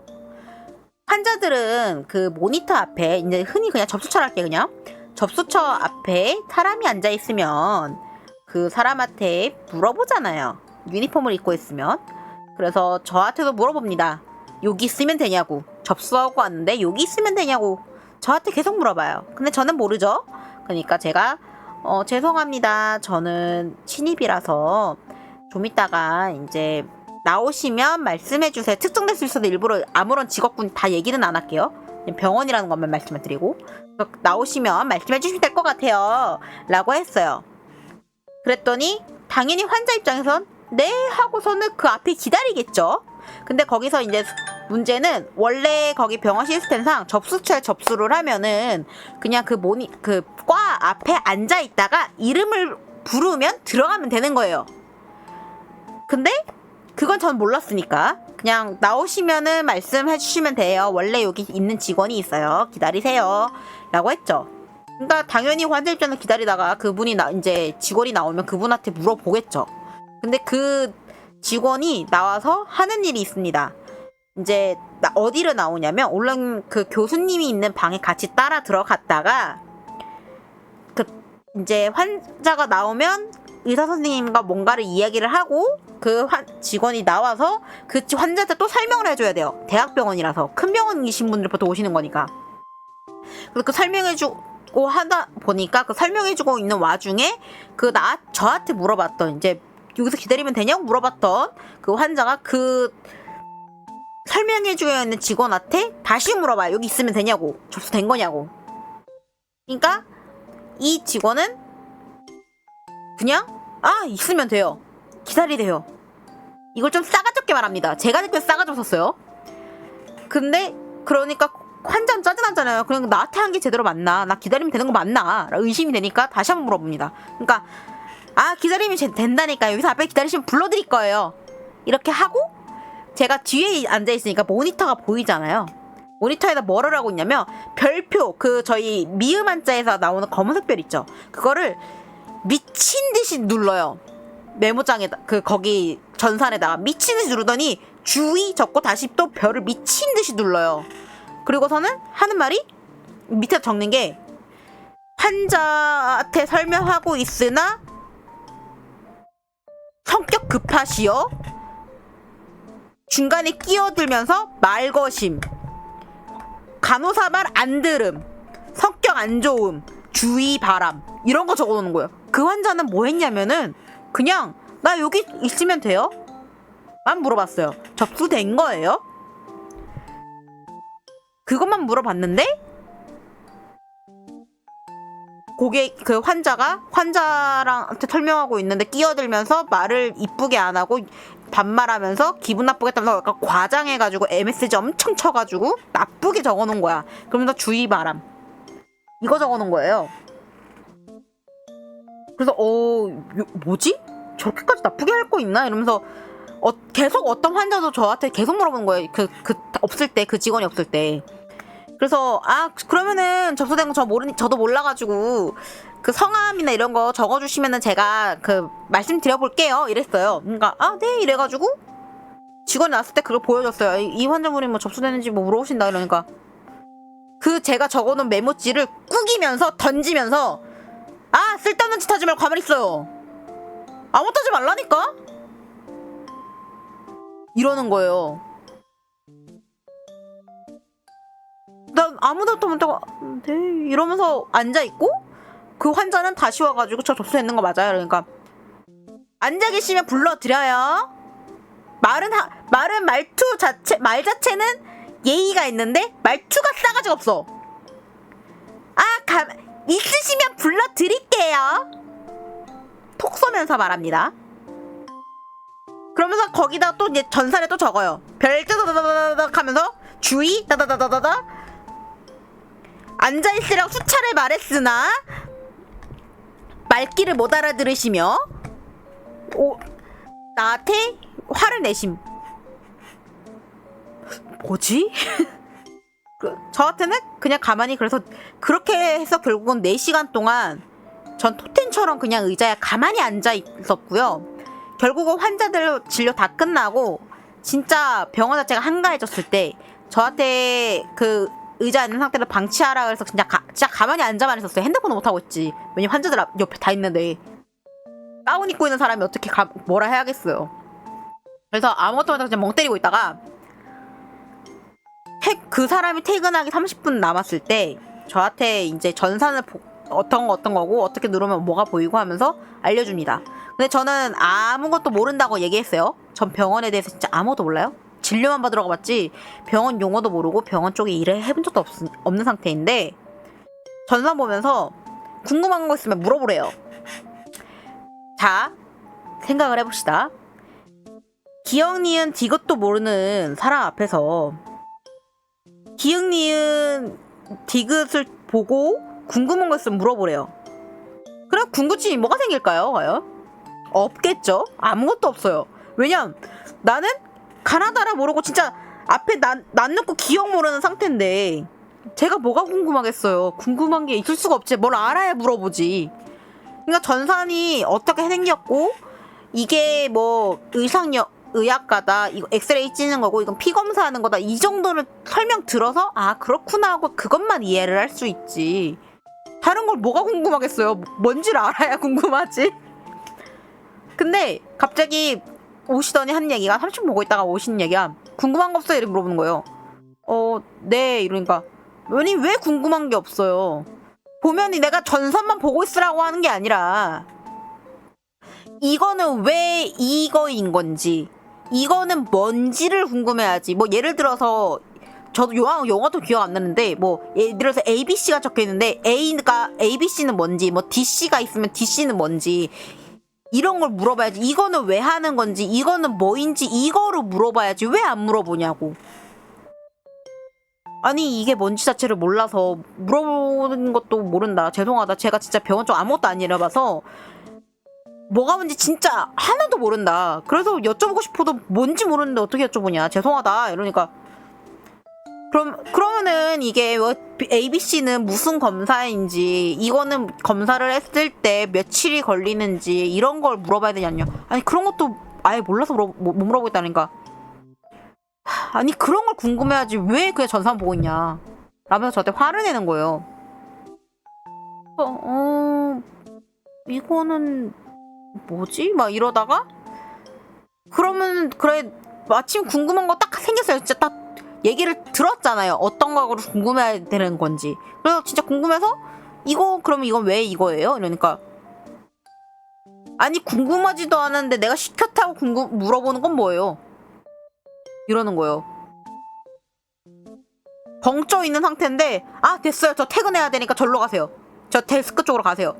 환자들은 그 모니터 앞에 이제 흔히 그냥 접수처를 할게 그냥 접수처 앞에 사람이 앉아 있으면 그 사람한테 물어보잖아요. 유니폼을 입고 있으면. 그래서 저한테도 물어봅니다. 여기 있으면 되냐고. 접수하고 왔는데 여기 있으면 되냐고 저한테 계속 물어봐요. 근데 저는 모르죠. 그러니까 제가 죄송합니다. 저는 신입이라서 좀 이따가 이제 나오시면 말씀해주세요. 특정될 수 있어도 일부러 아무런 직업군 다 얘기는 안 할게요. 그냥 병원이라는 것만 말씀을 드리고 나오시면 말씀해주시면 될 것 같아요. 라고 했어요. 그랬더니 당연히 환자 입장에선 네 하고서는 그 앞에 기다리겠죠. 근데 거기서 이제 문제는 원래 거기 병원 시스템상 접수처에 접수를 하면은 그냥 그 과 앞에 앉아 있다가 이름을 부르면 들어가면 되는 거예요. 근데 그건 전 몰랐으니까 그냥 나오시면은 말씀해 주시면 돼요. 원래 여기 있는 직원이 있어요. 기다리세요. 라고 했죠. 그러니까 당연히 환자 입장에서 기다리다가 그분이 이제 직원이 나오면 그분한테 물어보겠죠. 근데 그 직원이 나와서 하는 일이 있습니다. 이제 어디로 나오냐면 물론 그 교수님이 있는 방에 같이 따라 들어갔다가 그 이제 환자가 나오면 의사 선생님과 뭔가를 이야기를 하고 그 직원이 나와서 그 환자한테 또 설명을 해줘야 돼요. 대학병원이라서 큰 병원이신 분들 보통 오시는 거니까. 그래서 그 설명해주고 하다 보니까 그 설명해주고 있는 와중에 저한테 물어봤던 이제 여기서 기다리면 되냐고 물어봤던 그 환자가 그 설명해주고 있는 직원한테 다시 물어봐요. 여기 있으면 되냐고. 접수된 거냐고. 그러니까 이 직원은 그냥 있으면 돼요. 기다리래요. 이걸 좀 싸가지없게 말합니다. 제가 듣기엔 싸가지없었어요. 근데 그러니까 환자는 짜증나잖아요. 그냥 나한테 한 게 제대로 맞나? 나 기다리면 되는 거 맞나? 의심이 되니까 다시 한번 물어봅니다. 그러니까 기다리면 된다니까. 여기서 앞에 기다리시면 불러드릴 거예요. 이렇게 하고 제가 뒤에 앉아있으니까 모니터가 보이잖아요. 모니터에다 뭐를 하고 있냐면 별표 저희 미음 한자에서 나오는 검은색 별 있죠. 그거를 미친 듯이 눌러요. 메모장에다 거기 전산에다가 미친 듯이 누르더니 주의 적고 다시 또 별을 미친 듯이 눌러요. 그리고서는 하는 말이 밑에 적는 게 환자한테 설명하고 있으나 성격 급하시오. 중간에 끼어들면서 말거심, 간호사 말 안 들음, 성격 안 좋음, 주의 바람 이런 거 적어놓는 거예요. 그 환자는 뭐 했냐면은 그냥 나 여기 있으면 돼요? 만 물어봤어요. 접수된 거예요? 그것만 물어봤는데 그 환자랑한테 설명하고 있는데 끼어들면서 말을 이쁘게 안 하고 반말하면서 기분 나쁘겠다면서 약간 과장해가지고 MSG 엄청 쳐가지고 나쁘게 적어놓은 거야. 그러면서 주의 바람 이거 적어놓은 거예요. 그래서 뭐지? 저렇게까지 나쁘게 할 거 있나? 이러면서 계속 어떤 환자도 저한테 계속 물어보는 거예요. 없을 때, 그 직원이 없을 때. 그래서 그러면은 접수된 거 저도 몰라가지고 그 성함이나 이런 거 적어주시면은 제가 그 말씀드려볼게요 이랬어요. 그러니까 네 이래가지고 직원이 왔을 때 그걸 보여줬어요. 이 환자분이 뭐 접수됐는지 뭐 물어보신다 이러니까 그 제가 적어놓은 메모지를 꾸기면서 던지면서 쓸데없는 짓 하지 말고 가만히 있어요. 아무것도 하지 말라니까? 이러는 거예요. 난 아무것도 못하고 네 이러면서 앉아있고 그 환자는 다시 와가지고 저 접수했는 거 맞아요. 그러니까 앉아 계시면 불러드려요. 말 자체는 예의가 있는데 말투가 싸가지가 없어. 있으시면 불러드릴게요. 톡 쏘면서 말합니다. 그러면서 거기다 또 이제 전산에 또 적어요. 별 따다다다닥 하면서 주의 따다다다다다 앉아있으라고 수차례 말했으나 말귀를 못 알아들으시며 나한테 화를 내심. 뭐지? 저한테는 그냥 가만히 그래서 그렇게 해서 결국은 4시간 동안 전 토템처럼 그냥 의자에 가만히 앉아 있었고요. 결국은 환자들 진료 다 끝나고 진짜 병원 자체가 한가해졌을 때 저한테 그 의자에 있는 상태로 방치하라 그래서 진짜 가만히 앉아만 있었어요. 핸드폰도 못하고 있지. 왜냐면 환자들 옆에 다 있는데 가운 입고 있는 사람이 어떻게 뭐라 해야겠어요. 그래서 아무것도 못하고 그냥 멍 때리고 있다가 그 사람이 퇴근하기 30분 남았을 때 저한테 이제 전산을 어떤 거고 어떻게 누르면 뭐가 보이고 하면서 알려줍니다. 근데 저는 아무것도 모른다고 얘기했어요. 전 병원에 대해서 진짜 아무것도 몰라요. 진료만 받으러 가봤지 병원 용어도 모르고 병원 쪽에 일을 해본 적도 없는 상태인데 전산 보면서 궁금한 거 있으면 물어보래요. 자, 생각을 해봅시다. 기억 니은 디귿도 모르는 사람 앞에서 기억 니은 디귿을 보고 궁금한 거 있으면 물어보래요. 그럼 궁금증이 뭐가 생길까요? 과연? 없겠죠? 아무것도 없어요. 왜냐면 나는 가나다라 모르고 진짜 앞에 난 넣고 기억 모르는 상태인데 제가 뭐가 궁금하겠어요. 궁금한 게 있을 수가 없지. 뭘 알아야 물어보지. 그러니까 전산이 어떻게 생겼고 이게 뭐 의학과다 이거 엑스레이 찍는 거고 이건 피 검사하는 거다 이 정도를 설명 들어서 그렇구나 하고 그것만 이해를 할 수 있지. 다른 걸 뭐가 궁금하겠어요. 뭔지를 알아야 궁금하지. 근데 갑자기 오시더니 한 얘기가 30분 보고 있다가 오신 얘기가 궁금한 거 없어요? 이렇게 물어보는 거예요. 네 이러니까 왜 궁금한 게 없어요. 보면이 내가 전산만 보고 있으라고 하는 게 아니라 이거는 왜 이거인 건지 이거는 뭔지를 궁금해야지. 뭐 예를 들어서 저도 영어도 기억 안 나는데 뭐 예를 들어서 ABC가 적혀있는데 A가 ABC는 뭔지 뭐 DC가 있으면 DC는 뭔지 이런 걸 물어봐야지. 이거는 왜 하는 건지 이거는 뭐인지 이거를 물어봐야지. 왜 안 물어보냐고. 아니 이게 뭔지 자체를 몰라서 물어보는 것도 모른다. 죄송하다. 제가 진짜 병원 쪽 아무것도 안 일해봐서 뭐가 뭔지 진짜 하나도 모른다. 그래서 여쭤보고 싶어도 뭔지 모르는데 어떻게 여쭤보냐. 죄송하다. 이러니까 그러면은 이게 ABC는 무슨 검사인지 이거는 검사를 했을 때 며칠이 걸리는지 이런 걸 물어봐야 되지 않냐. 아니 그런 것도 아예 몰라서 못 물어보고 있다니까. 아니 그런 걸 궁금해야지 왜 그냥 전산 보고 있냐 라면서 저한테 화를 내는 거예요. 이거는 뭐지? 막 이러다가 그러면 그래 마침 궁금한 거 딱 생겼어요. 진짜 딱 얘기를 들었잖아요. 어떤 거로 궁금해야 되는 건지. 그래서 진짜 궁금해서 그러면 이건 왜 이거예요? 이러니까 아니 궁금하지도 않은데 내가 시켰다고 물어보는 건 뭐예요? 이러는 거예요. 벙쪄 있는 상태인데 됐어요. 저 퇴근해야 되니까 절로 가세요. 저 데스크 쪽으로 가세요.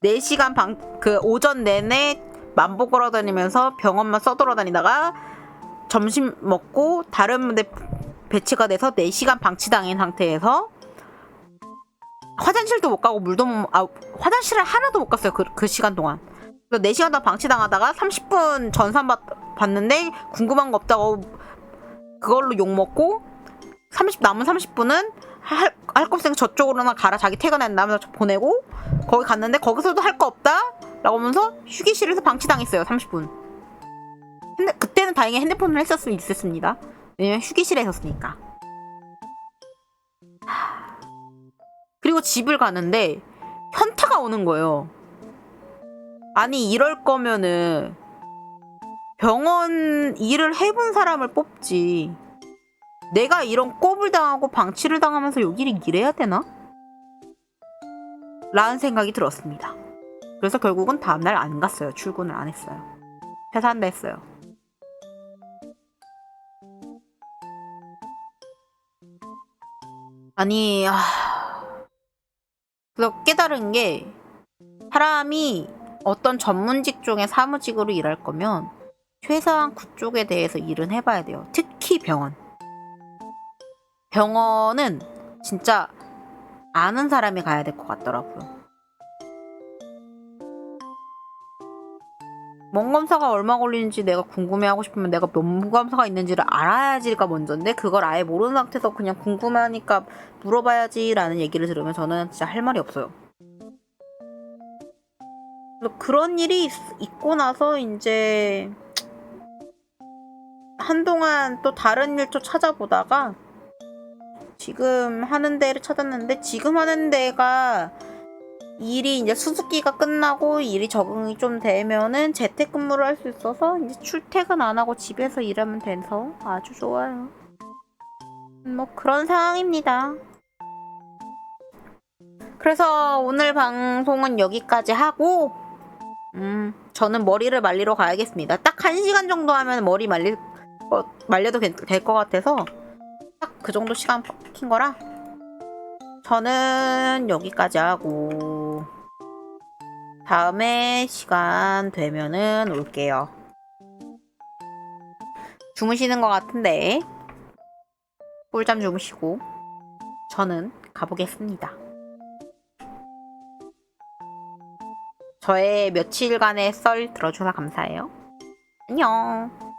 4시간 오전 내내 만보 걸어다니면서 병원만 써돌아다니다가 점심 먹고 다른 분들 배치가 돼서 4시간 방치당한 상태에서 화장실도 못 가고 화장실을 하나도 못 갔어요. 그 시간 동안. 4시간 동안 방치당하다가 30분 전산 봤는데 궁금한 거 없다고 그걸로 욕먹고 남은 30분은 할 거 없으니까 저쪽으로나 가라. 자기 퇴근한 다음에 보내고 거기 갔는데 거기서도 할 거 없다? 라고 하면서 휴게실에서 방치당했어요. 30분. 근데 그때는 다행히 핸드폰을 했을 수 있었습니다. 왜냐면 휴게실에 있었으니까. 그리고 집을 가는데 현타가 오는 거예요. 아니 이럴 거면은 병원 일을 해본 사람을 뽑지. 내가 이런 꼽을 당하고 방치를 당하면서 여기를 일해야 되나? 라는 생각이 들었습니다. 그래서 결국은 다음날 안 갔어요. 출근을 안 했어요. 퇴사한다 했어요. 아니, 그래서 깨달은 게 사람이 어떤 전문 직종의 사무직으로 일할 거면 최소한 그쪽에 대해서 일은 해봐야 돼요. 특히 병원. 병원은 진짜 아는 사람이 가야 될 것 같더라고요. 몸 검사가 얼마 걸리는지 내가 궁금해하고 싶으면 내가 몸 검사가 있는지를 알아야지가 먼저인데 그걸 아예 모르는 상태에서 그냥 궁금하니까 물어봐야지라는 얘기를 들으면 저는 진짜 할 말이 없어요. 그런 일이 있고 나서 이제 한동안 또 다른 일 좀 찾아보다가 지금 하는 데를 찾았는데 지금 하는 데가 일이 이제 수습기가 끝나고 일이 적응이 좀 되면은 재택근무를 할 수 있어서 이제 출퇴근 안 하고 집에서 일하면 돼서 아주 좋아요. 뭐 그런 상황입니다. 그래서 오늘 방송은 여기까지 하고 저는 머리를 말리러 가야겠습니다. 딱 1시간 정도 하면 머리 말려도 될 것 같아서 딱 그 정도 시간 킨 거라 저는 여기까지 하고 다음에 시간 되면은 올게요. 주무시는 것 같은데 꿀잠 주무시고 저는 가보겠습니다. 저의 며칠간의 썰 들어주셔서 감사해요. 안녕.